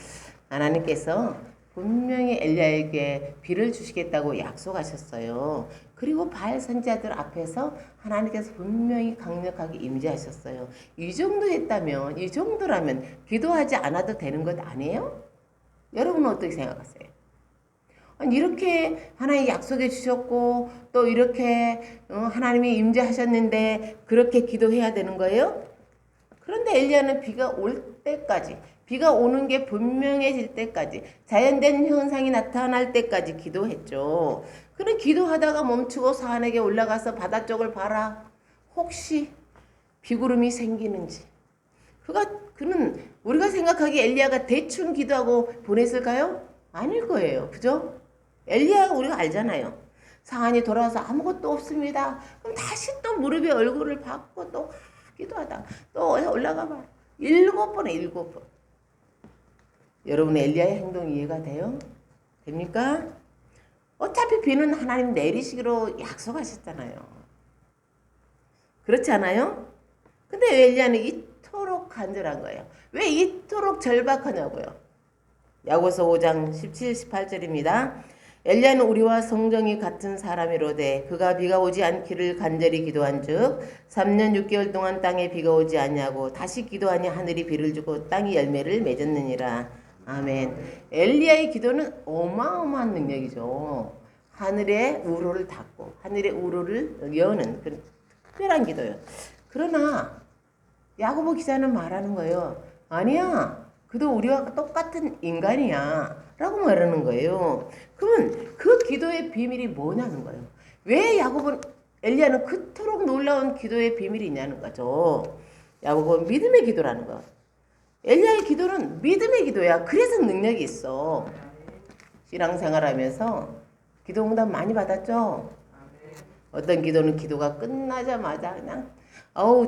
하나님께서 분명히 엘리야에게 비를 주시겠다고 약속하셨어요. 그리고 바알 선지자들 앞에서 하나님께서 분명히 강력하게 임재하셨어요. 이 정도 했다면, 이 정도라면 기도하지 않아도 되는 것 아니에요? 여러분은 어떻게 생각하세요? 아니, 이렇게 하나님 약속해 주셨고 또 이렇게 하나님이 임재하셨는데 그렇게 기도해야 되는 거예요? 그런데 엘리야는 비가 올 때까지, 비가 오는 게 분명해질 때까지, 자연된 현상이 나타날 때까지 기도했죠. 그는 기도하다가 멈추고 사안에게 올라가서 바다 쪽을 봐라. 혹시 비구름이 생기는지. 그는 우리가 생각하기에 엘리야가 대충 기도하고 보냈을까요? 아닐 거예요. 그죠? 엘리야가 우리가 알잖아요. 사안이 돌아와서 아무것도 없습니다. 그럼 다시 또 무릎에 얼굴을 박고 또 기도하다 또 올라가 봐. 7번에 7번. 여러분 엘리야의 행동 이해가 돼요? 됩니까? 어차피 비는 하나님 내리시기로 약속하셨잖아요. 그렇지 않아요? 근데 왜 엘리야는 이토록 간절한 거예요? 왜 이토록 절박하냐고요? 야고보서 5장 17, 18절입니다. 엘리야는 우리와 성정이 같은 사람이로되 그가 비가 오지 않기를 간절히 기도한즉 3년 6개월 동안 땅에 비가 오지 않냐고 다시 기도하니 하늘이 비를 주고 땅이 열매를 맺었느니라. 아멘. 엘리야의 기도는 어마어마한 능력이죠. 하늘의 우로를 닫고 하늘의 우로를 여는 그런 특별한 기도예요. 그러나 야고보 기자는 말하는 거예요. 아니야. 그도 우리와 똑같은 인간이야. 라고 말하는 거예요. 그러면 그 기도의 비밀이 뭐냐는 거예요. 왜 엘리야는 그토록 놀라운 기도의 비밀이 있냐는 거죠. 야고보는 믿음의 기도라는 거. 엘리야의 기도는 믿음의 기도야. 그래서 능력이 있어. 신앙생활하면서 기도 응답 많이 받았죠. 어떤 기도는 기도가 끝나자마자 그냥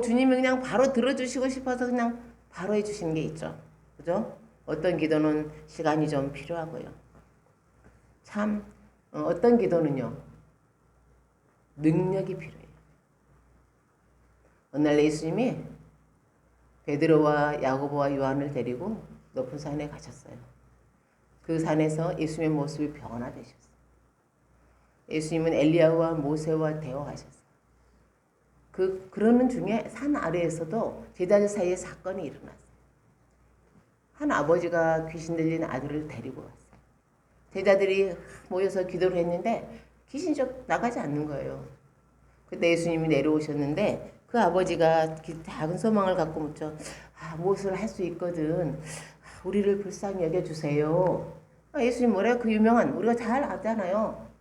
주님이 그냥 바로 들어주시고 싶어서 그냥 바로 해주시는 게 있죠. 그죠? 어떤 기도는 시간이 좀 필요하고요. 참 어떤 기도는요. 능력이 필요해요. 어느 날 예수님이 베드로와 야고보와 요한을 데리고 높은 산에 가셨어요. 그 산에서 예수님의 모습이 변화되셨어요. 예수님은 엘리야와 모세와 대화하셨어요. 그러는 중에 산 아래에서도 제자들 사이에 사건이 일어났어요. 한 아버지가 귀신 들린 아들을 데리고 왔어요. 제자들이 모여서 기도를 했는데 귀신이 좀 나가지 않는 거예요. 그때 예수님이 내려오셨는데 그 아버지가 작은 소망을 갖고 묻죠. 무엇을 할 수 있거든. 우리를 불쌍히 여겨주세요. 예수님 뭐래요? 그 유명한 우리가 잘 알잖아요.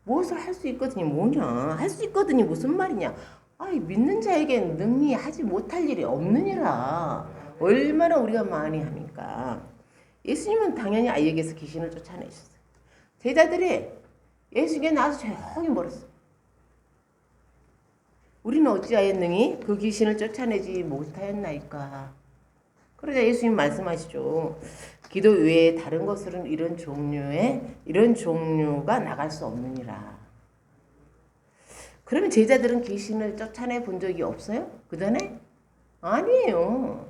무엇을 할 수 있거든이 뭐냐. 할 수 있거든이 무슨 말이냐. 믿는 자에겐 능히 하지 못할 일이 없느니라. 얼마나 우리가 많이 합니까? 예수님은 당연히 아이에게서 귀신을 쫓아내셨어요. 제자들이 예수님께 나와서 조용히 멀었어요. 우리는 어찌하였느니 그 귀신을 쫓아내지 못하였나이까. 그러자 예수님 말씀하시죠. 기도 외에 다른 것으로는 이런 종류가 나갈 수 없느니라. 그러면 제자들은 귀신을 쫓아내 본 적이 없어요? 그 전에? 아니에요.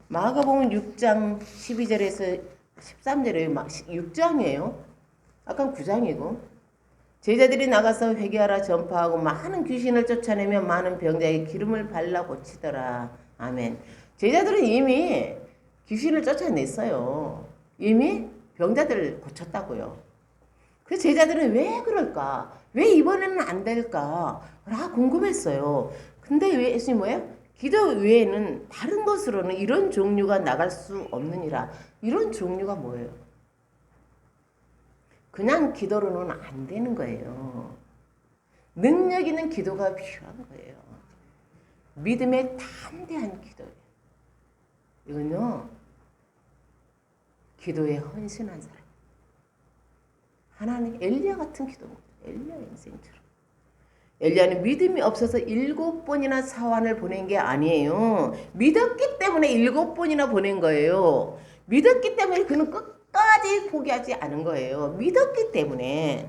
마가복음 6장 12절에서 13절에 6장이에요. 아까 9장이고. 제자들이 나가서 회개하라 전파하고 많은 귀신을 쫓아내며 많은 병자에게 기름을 발라 고치더라. 아멘. 제자들은 이미 귀신을 쫓아냈어요. 이미 병자들을 고쳤다고요. 그 제자들은 왜 그럴까? 왜 이번에는 안 될까? 궁금했어요. 근데 왜 예수님 뭐예요? 기도 외에는 다른 것으로는 이런 종류가 나갈 수 없느니라. 이런 종류가 뭐예요? 그냥 기도로는 안 되는 거예요. 능력 있는 기도가 필요한 거예요. 믿음의 담대한 기도예요. 이건요, 기도에 헌신한 사람. 하나님 엘리야 같은 기도입니다. 엘리야 인생처럼. 엘리야는 믿음이 없어서 7번이나 사환을 보낸 게 아니에요. 믿었기 때문에 7번이나 보낸 거예요. 믿었기 때문에 그는 끝까지 포기하지 않은 거예요. 믿었기 때문에.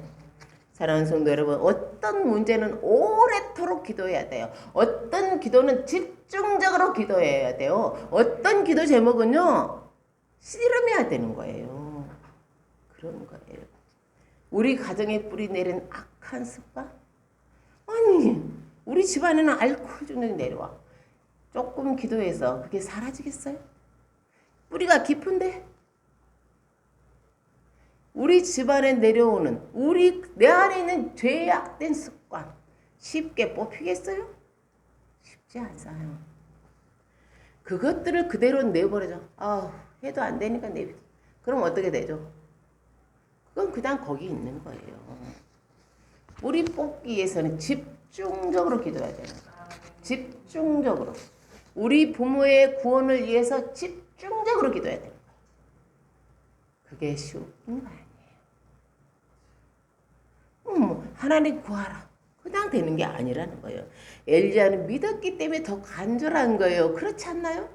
사랑하는 성도 여러분, 어떤 문제는 오래도록 기도해야 돼요. 어떤 기도는 집중적으로 기도해야 돼요. 어떤 기도 제목은요, 씨름해야 되는 거예요. 그런 거예요. 우리 가정에 뿌리 내린 악한 습관? 아니, 우리 집안에는 알코올 중독이 내려와. 조금 기도해서 그게 사라지겠어요? 뿌리가 깊은데? 우리 집안에 내려오는 내 안에 있는 죄악된 습관 쉽게 뽑히겠어요? 쉽지 않아요. 그것들을 그대로 내버려져. 해도 안 되니까 내버려. 그럼 어떻게 되죠? 그건 그냥 거기 있는 거예요. 뿌리 뽑기 위해서는 집중적으로 기도해야 되는 거예요. 집중적으로. 우리 부모의 구원을 위해서 집중적으로 기도해야 되는 거예요. 그게 쉬운 거 아니에요. 하나님 구하라. 그냥 되는 게 아니라는 거예요. 엘리야는 믿었기 때문에 더 간절한 거예요. 그렇지 않나요?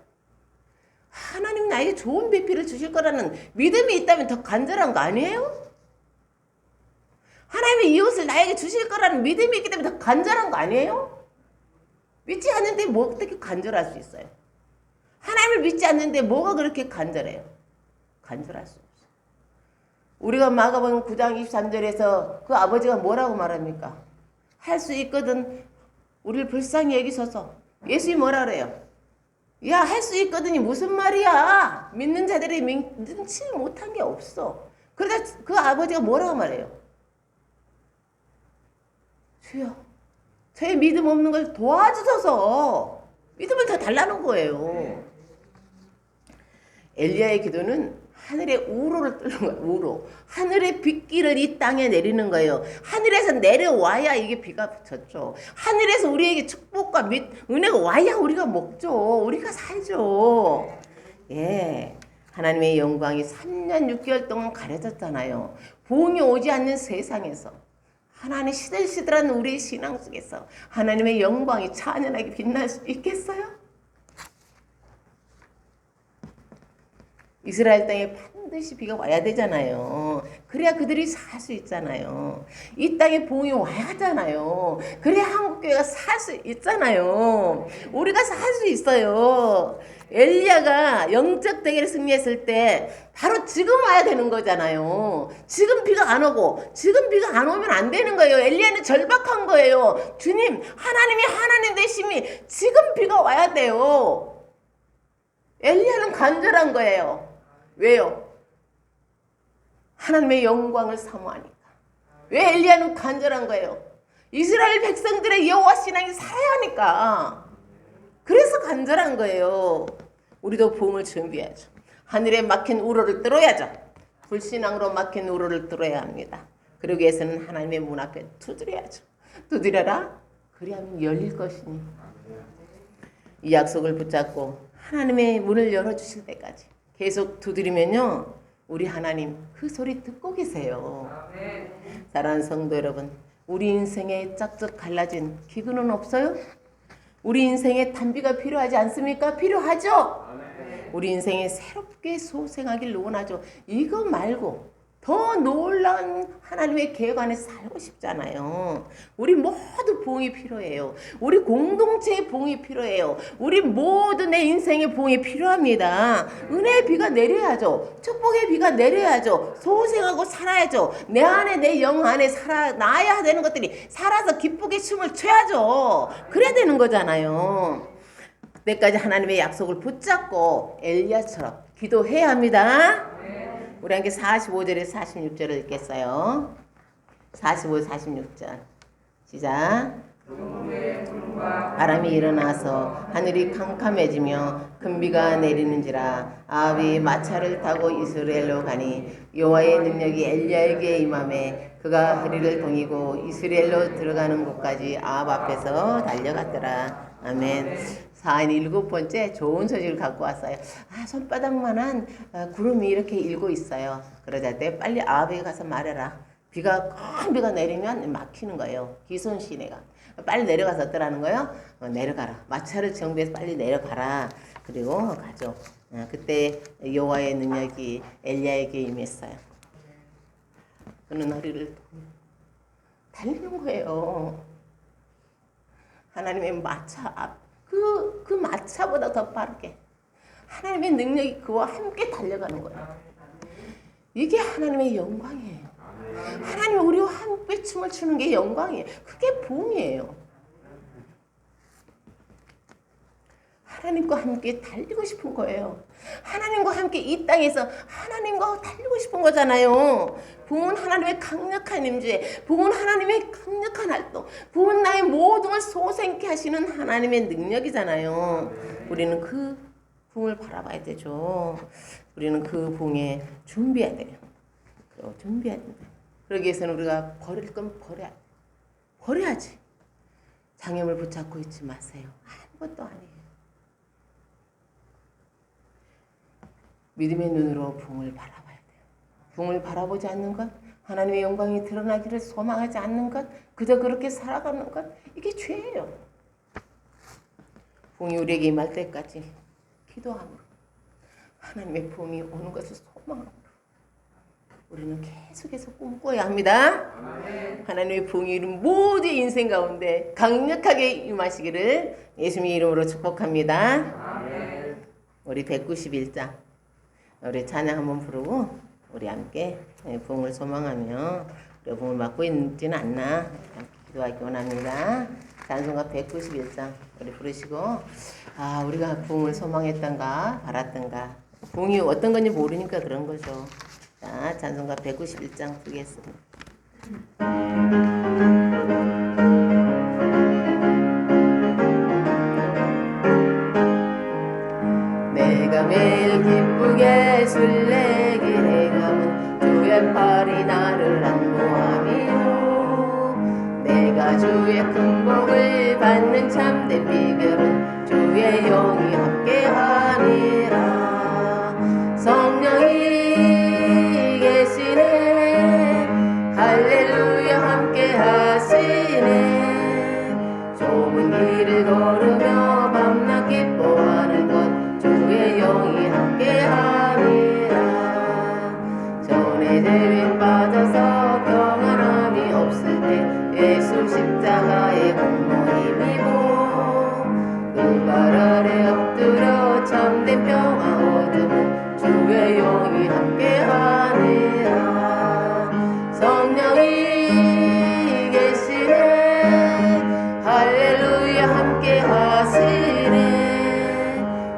하나님 나에게 좋은 배필을 주실 거라는 믿음이 있다면 더 간절한 거 아니에요? 하나님의 이웃을 나에게 주실 거라는 믿음이 있기 때문에 더 간절한 거 아니에요? 믿지 않는데 뭐 어떻게 간절할 수 있어요? 하나님을 믿지 않는데 뭐가 그렇게 간절해요? 간절할 수 없어요. 우리가 마가복음 9장 23절에서 그 아버지가 뭐라고 말합니까? 할 수 있거든 우리를 불쌍히 여기소서. 예수님이 뭐라 그래요? 야, 할 수 있거든이 무슨 말이야? 믿는 자들이 믿지 못한 게 없어. 그러다 그 아버지가 뭐라고 말해요? 주여, 저의 믿음 없는 걸 도와주소서. 믿음을 더 달라는 거예요. 엘리야의 기도는 하늘의 우로를 뚫는 거예요. 우로. 하늘의 빗길을 이 땅에 내리는 거예요. 하늘에서 내려와야 이게 비가 졌죠. 하늘에서 우리에게 축복과 은혜가 와야 우리가 먹죠. 우리가 살죠. 예. 하나님의 영광이 3년 6개월 동안 가려졌잖아요. 부흥이 오지 않는 세상에서. 하나님의 시들시들한 우리의 신앙 속에서 하나님의 영광이 찬연하게 빛날 수 있겠어요? 이스라엘 땅에 반드시 비가 와야 되잖아요. 그래야 그들이 살 수 있잖아요. 이 땅에 복이 와야 하잖아요. 그래야 한국교회가 살 수 있잖아요. 우리가 살 수 있어요. 엘리야가 영적 대결을 승리했을 때 바로 지금 와야 되는 거잖아요. 지금 비가 안 오고 지금 비가 안 오면 안 되는 거예요. 엘리야는 절박한 거예요. 주님, 하나님이 하나님 되심이 지금 비가 와야 돼요. 엘리야는 간절한 거예요. 왜요? 하나님의 영광을 사모하니까. 왜 엘리야는 간절한 거예요? 이스라엘 백성들의 여호와 신앙이 살아야 하니까. 그래서 간절한 거예요. 우리도 부흥을 준비해야죠. 하늘에 막힌 우로를 뚫어야죠. 불신앙으로 막힌 우로를 뚫어야 합니다. 그러기 위해서는 하나님의 문 앞에 두드려야죠. 두드려라. 그리하면 열릴 것이니. 이 약속을 붙잡고 하나님의 문을 열어주실 때까지 계속 두드리면요, 우리 하나님 그 소리 듣고 계세요. 사랑하는 성도 여러분, 우리 인생에 짝짝 갈라진 기근은 없어요? 우리 인생에 단비가 필요하지 않습니까? 필요하죠? 우리 인생에 새롭게 소생하길 원하죠. 이거 말고 더 놀라운 하나님의 계획 안에 살고 싶잖아요. 우리 모두 부흥이 필요해요. 우리 공동체의 부흥이 필요해요. 우리 모두 내 인생의 부흥이 필요합니다. 은혜의 비가 내려야죠. 축복의 비가 내려야죠. 소생하고 살아야죠. 내 안에 내 영 안에 살아나야 되는 것들이 살아서 기쁘게 춤을 춰야죠. 그래야 되는 거잖아요. 그때까지 하나님의 약속을 붙잡고 엘리야처럼 기도해야 합니다. 우리 함께 45절에서 46절을 읽겠어요. 45, 46절 시작. 바람이 일어나서 하늘이 캄캄해지며 큰 비가 내리는지라 아합이 마차를 타고 이스라엘로 가니 여호와의 능력이 엘리야에게 임하매 그가 허리를 동이고 이스라엘로 들어가는 곳까지 아합 앞에서 달려갔더라. 아멘. 47번째 좋은 소식을 갖고 왔어요. 손바닥만한 구름이 이렇게 일고 있어요. 그러자 때 빨리 아합에게 가서 말해라. 큰 비가 내리면 막히는 거예요. 기손 시내가. 빨리 내려가서 어떠라는 거예요? 내려가라. 마차를 정비해서 빨리 내려가라. 그리고 가죠. 그때 여호와의 능력이 엘리야에게 임했어요. 그는 허리를 달리는 거예요. 하나님의 마차 앞. 그 마차보다 더 빠르게 하나님의 능력이 그와 함께 달려가는 거예요. 이게 하나님의 영광이에요. 하나님이 우리와 함께 춤을 추는 게 영광이에요. 그게 부흥이에요. 하나님과 함께 달리고 싶은 거예요. 하나님과 함께 이 땅에서 하나님과 달리고 싶은 거잖아요. 부흥은 하나님의 강력한 임재, 부흥은 하나님의 강력한 활동, 부흥은 나의 모든 걸 소생케 하시는 하나님의 능력이잖아요. 우리는 그 부흥을 바라봐야 되죠. 우리는 그 부흥에 준비해야 돼요. 준비해야 된다. 그러기 위해서는 우리가 버릴 건 버려야 돼. 버려야지. 장애물 붙잡고 있지 마세요. 아무것도 아니에요. 믿음의 눈으로 부흥을 바라봐야 돼요. 부흥을 바라보지 않는 것, 하나님의 영광이 드러나기를 소망하지 않는 것, 그저 그렇게 살아가는 것, 이게 죄예요. 부흥이 우리에게 임할 때까지 기도함으로 하나님의 부흥이 오는 것을 소망함으로 우리는 계속해서 꿈꿔야 합니다. 아멘. 하나님의 부흥이 우리 모두의 인생 가운데 강력하게 임하시기를 예수님의 이름으로 축복합니다. 아멘. 우리 191장 우리 찬양 한번 부르고 우리 함께 부흥을 소망하며 우리 부흥을 받고 있지는 않나 함께 기도하기 원합니다. 찬송가 191장 우리 부르시고 우리가 부흥을 소망했던가 바랐던가 부흥이 어떤 건지 모르니까 그런 거죠. 자, 찬송가 191장 부르겠습니다. 내가 매일 기쁘게 술래기 해감은 주의 팔이 나를 안보함이요 내가 주의 큰 복을 받는 참된 비결은 주의 영이 함께하니라. 성령이 계시네 할렐루야 함께하시네 좁은 길을 걸으며 밤낮 기뻐하는 것 주의 영이 함께하니라. 전에 죄에 빠져서 평안함이 없을 때 예수 십자가의 공로 힘입어 그 발 아래 엎드려 참된 평화 얻으면 주의 영이 함께하니라. 성령이 계시네 할렐루야 함께하시네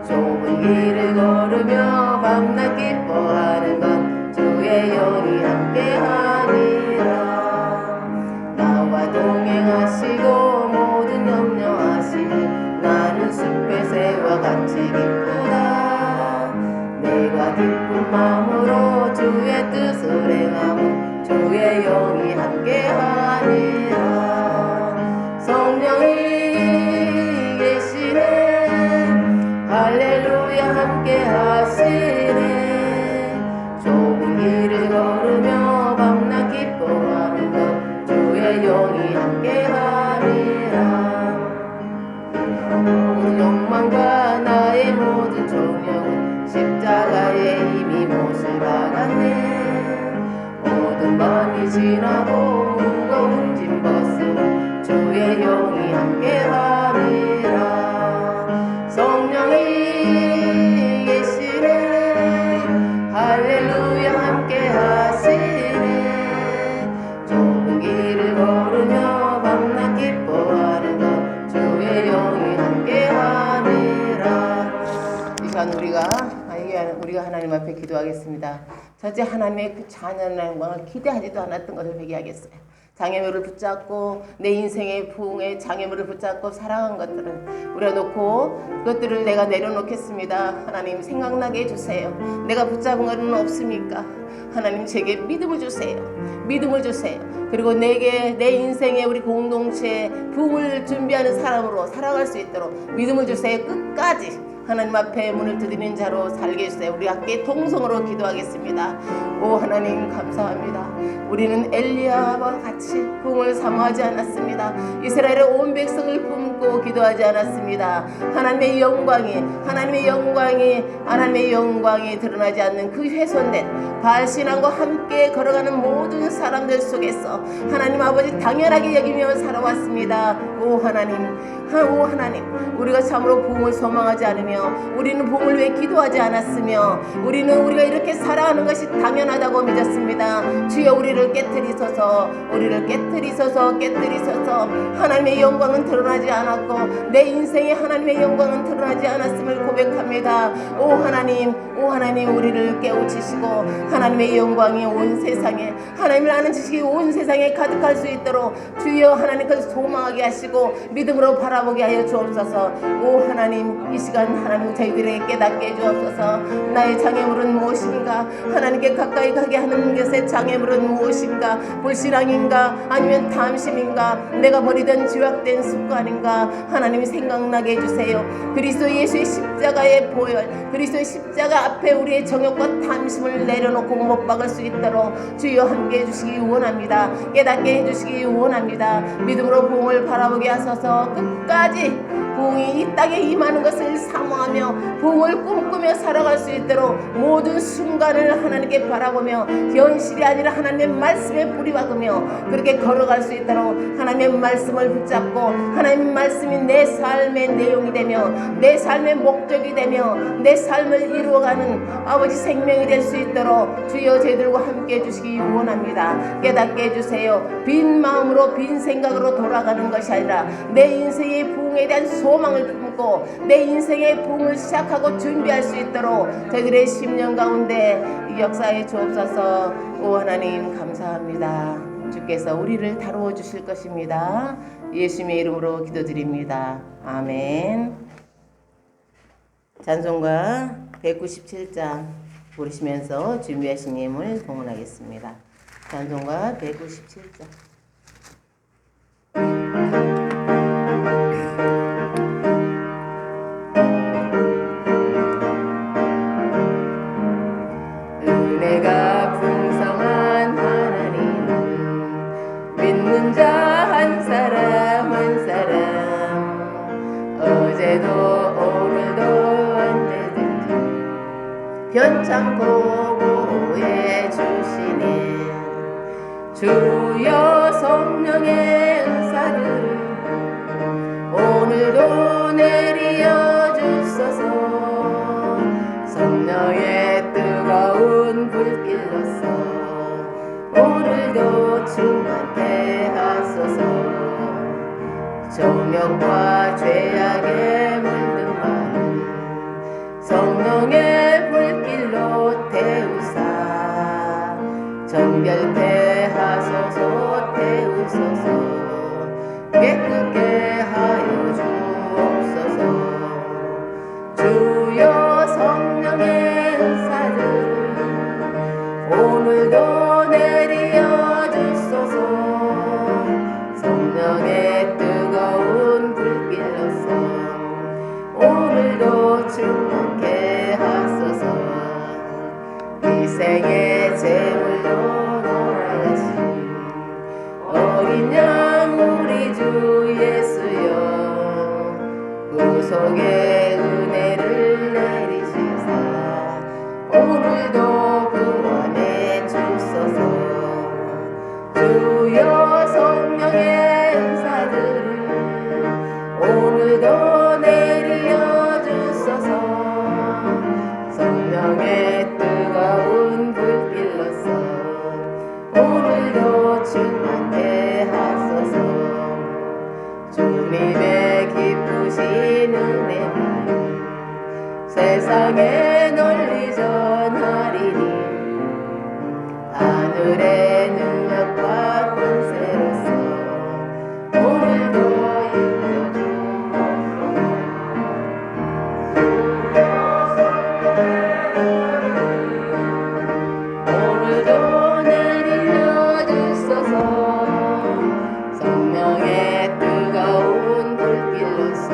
좁은 길을 걸으며 밤낮 기뻐하는 것 주의 영이 함께하니라. 나와 동행하시고 모든 염려하시니 나는 숲의 새와 같이 기쁘다. 내가 기쁜 마음으로 주의 뜻을 행하면 주의 영이 함께하니라. 성령이 계시네 할렐루야 함께하시네 좁은 길을 걸으며 밤낮 기뻐하는 것 주의 영이 밝았네. 모든 밤이 지나고 무거운 짐 벗은 주의 영이 함께하리라. 성령이 계시네. 할렐루야 함께하시네. 좁은 길을 걸으며 밤낮 기뻐하는 것 주의 영이 함께하리라. 이 시간 우리가 하나님 앞에 기도하겠습니다. 첫째, 하나님의 그 자녀의 영광을 기대하지도 않았던 것을 회개하겠어요. 장애물을 붙잡고 내 인생의 부흥의 장애물을 붙잡고 살아간 것들은 우리가 놓고 그것들을 내가 내려놓겠습니다. 하나님 생각나게 해주세요. 내가 붙잡은 것은 없습니까? 하나님 제게 믿음을 주세요. 믿음을 주세요. 그리고 내게 내 인생의 우리 공동체의 부흥을 준비하는 사람으로 살아갈 수 있도록 믿음을 주세요. 끝까지 하나님 앞에 문을 두드리는 자로 살게 해주세요. 우리 함께 통성으로 기도하겠습니다. 오 하나님 감사합니다. 우리는 엘리야와 같이 부흥을 사모하지 않았습니다. 이스라엘의 온 백성을 품고 기도하지 않았습니다. 하나님의 영광이 드러나지 않는 그 훼손된 바알신앙과 함께 걸어가는 모든 사람들 속에서 하나님 아버지 당연하게 여기며 살아왔습니다. 오 하나님, 우리가 참으로 부흥을 소망하지 않으며 우리는 부흥을 왜 기도하지 않았으며 우리가 이렇게 살아가는 것이 당연하다고 믿었습니다. 주여 우리를 깨트리소서. 하나님의 영광은 드러나지 않았고 내 인생에 하나님의 영광은 드러나지 않았음을 고백합니다. 오 하나님 우리를 깨우치시고 하나님의 영광이 온 세상에, 하나님을 아는 지식이 온 세상에 가득할 수 있도록 주여 하나님 그것을 소망하게 하시고 믿음으로 바라보게 하여 주옵소서. 오 하나님 이 시간 하나님 저희들에게 깨닫게 해주옵소서. 나의 장애물은 무엇인가? 하나님께 가까이 가게 하는 것의 장애물은 무엇인가? 불신앙인가? 아니면 탐심인가? 내가 버리던 죄악된 습관인가? 하나님이 생각나게 해주세요. 그리스도 예수의 십자가의 보혈, 그리스도의 십자가 앞에 우리의 정욕과 탐심을 내려놓고 못 박을 수 있도록 주여 함께 해주시기 원합니다. 깨닫게 해주시기 원합니다. 믿음으로 부흥을 바라보게 하소서. 끝까지 부흥이 이 땅에 임하는 것을 사모하며 부흥을 꿈꾸며 살아갈 수 있도록 모든 순간을 하나님께 바라보며 현실이 아니라 하나님의 말씀에 뿌리박으며 그렇게 걸어갈 수 있도록 하나님의 말씀을 붙잡고 하나님의 말씀이 내 삶의 내용이 되며 내 삶의 목적이 되며 내 삶을 이루어가는 아버지 생명이 될 수 있도록 주여 저희들과 함께 해주시기 원합니다. 깨닫게 해주세요. 빈 마음으로 빈 생각으로 돌아가는 것이 아니라 내 인생의 부흥에 대한 소망을 품고 내 인생의 부흥을 시작하고 준비할 수 있도록 저희들의 10년 가운데 역사에 주옵소서. 오 하나님 감사합니다. 주께서 우리를 다루어 주실 것입니다. 예수님의 이름으로 기도드립니다. 아멘. 찬송가 197장 부르시면서 준비하신 예물 동원하겠습니다. 찬송가 197장. 은혜가 풍성한 하나님, 믿는 자 한 사람 한 사람, 어제도 오늘도 언제든지 변창고 보호해 주시네. 주여 성령의 은사를 오늘도 내려 주소서. 성령의 뜨거운 불길로서 오늘도 충만케 하소서. 정욕과 죄악에 물든 마음 성령의 불길로 태우사 정결케 하소서. 태우소서. 깨끗게 하여 주옵소서. 주여 성령의 은사를 오늘도 내려 주소서. 성령의 뜨거운 불길로서 오늘도 충만케 하소서. 희생의 제물로 돌아가신 어린 양 우리 주 예수여, 구속의 은혜를 내리시사 세상에 널리 전하리니 하늘의 능력과 권세로서 오늘도 오늘도 내리려 주소서 성령의 뜨거운 불길로서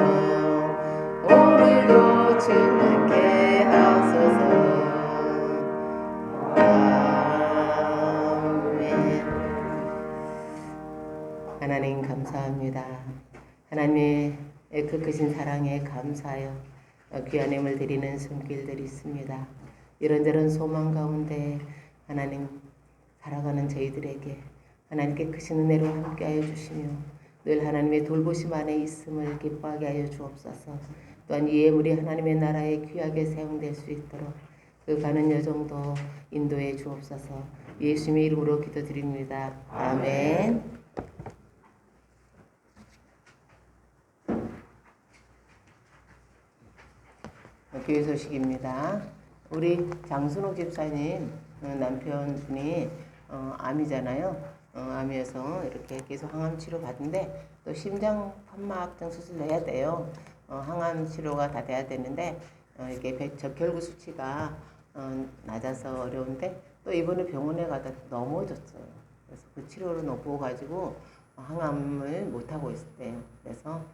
오늘도 충만케 하소서. 아멘. 하나님 감사합니다. 하나님의 그 크신 사랑에 감사하여 귀한 힘을 드리는 손길들이 있습니다. 이런저런 소망 가운데 하나님 살아가는 저희들에게 하나님께 크신 은혜로 함께하여 주시며 늘 하나님의 돌보심 안에 있음을 기뻐하게 하여 주옵소서. 또한 이 예물이 하나님의 나라에 귀하게 사용될 수 있도록 그 가는 여정도 인도해 주옵소서. 예수님의 이름으로 기도드립니다. 아멘. 교회 소식입니다. 우리 장순옥 집사님 남편분이 암이잖아요. 암이어서 이렇게 계속 항암 치료 받는데 또 심장 판막등 수술해야 돼요. 항암 치료가 다 돼야 되는데 이게 적혈구 수치가 낮아서 어려운데 또 이번에 병원에 가다 넘어졌어요. 그래서 그 치료를 놓고 가지고 항암을 못 하고 있었대요. 그래서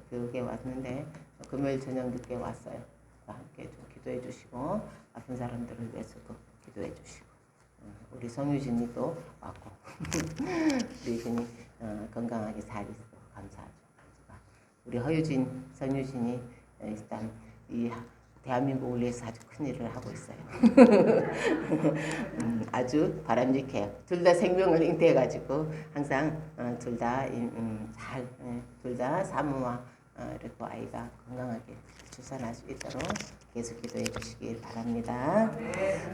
그게 왔는데 금요일 저녁 늦게 왔어요. 함께 좀 기도해 주시고 아픈 사람들을 위해서도 기도해 주시고 우리 성유진이 또 왔고 우리 유진이 건강하게 잘 있어 감사하죠. 우리 허유진, 성유진이 일단 이 대한민국을 위해서 아주 큰 일을 하고 있어요. 아주 바람직해요. 둘 다 생명을 잉태해가지고 항상 둘 다 잘 둘 다 사모와 그리고 아이가 건강하게 출산할 수 있도록 계속 기도해 주시길 바랍니다.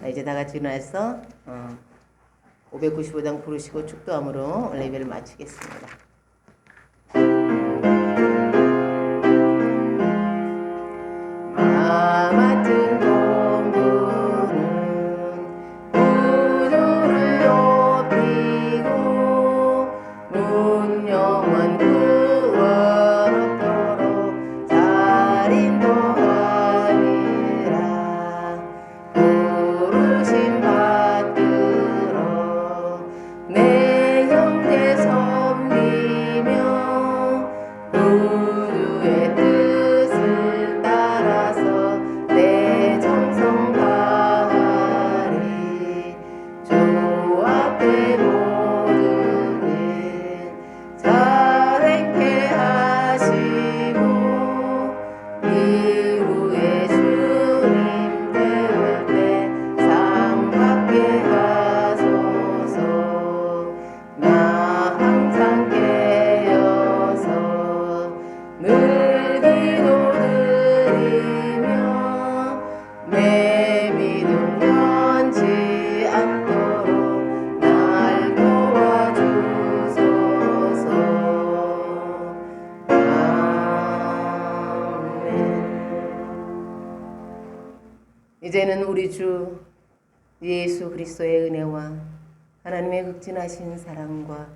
이제 다 같이 일어나서 595장 부르시고 축도함으로 오늘 예배를 마치겠습니다. 같은 공부는 우주를 높이고 문명은 구원토록 잘 인도하리라. 부르심 받들어 내 형제 섬기며 우주의 뜻을 따라서 내 정성 다하리. 주 앞에 모든 일 잘 행케 하시고 이후에 주님 배울 때 상 받게 하소서. 나 항상 깨어서 늘 기도드리며 내 믿음 변치 않도록 날 도와주소서. 아멘. 이제는 우리 주 예수 그리스도의 은혜와 하나님의 극진하신 사랑과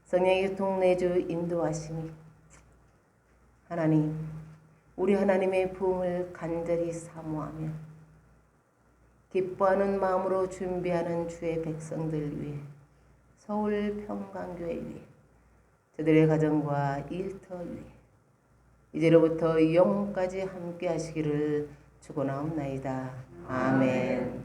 성령의 통내주 인도하심이 하나님 우리 하나님의 부흥을 간절히 사모하며 기뻐하는 마음으로 준비하는 주의 백성들 위해 서울 평강교회 위해 저들의 가정과 일터 위해 이제로부터 영원까지 함께 하시기를 축원하옵나이다. 아멘.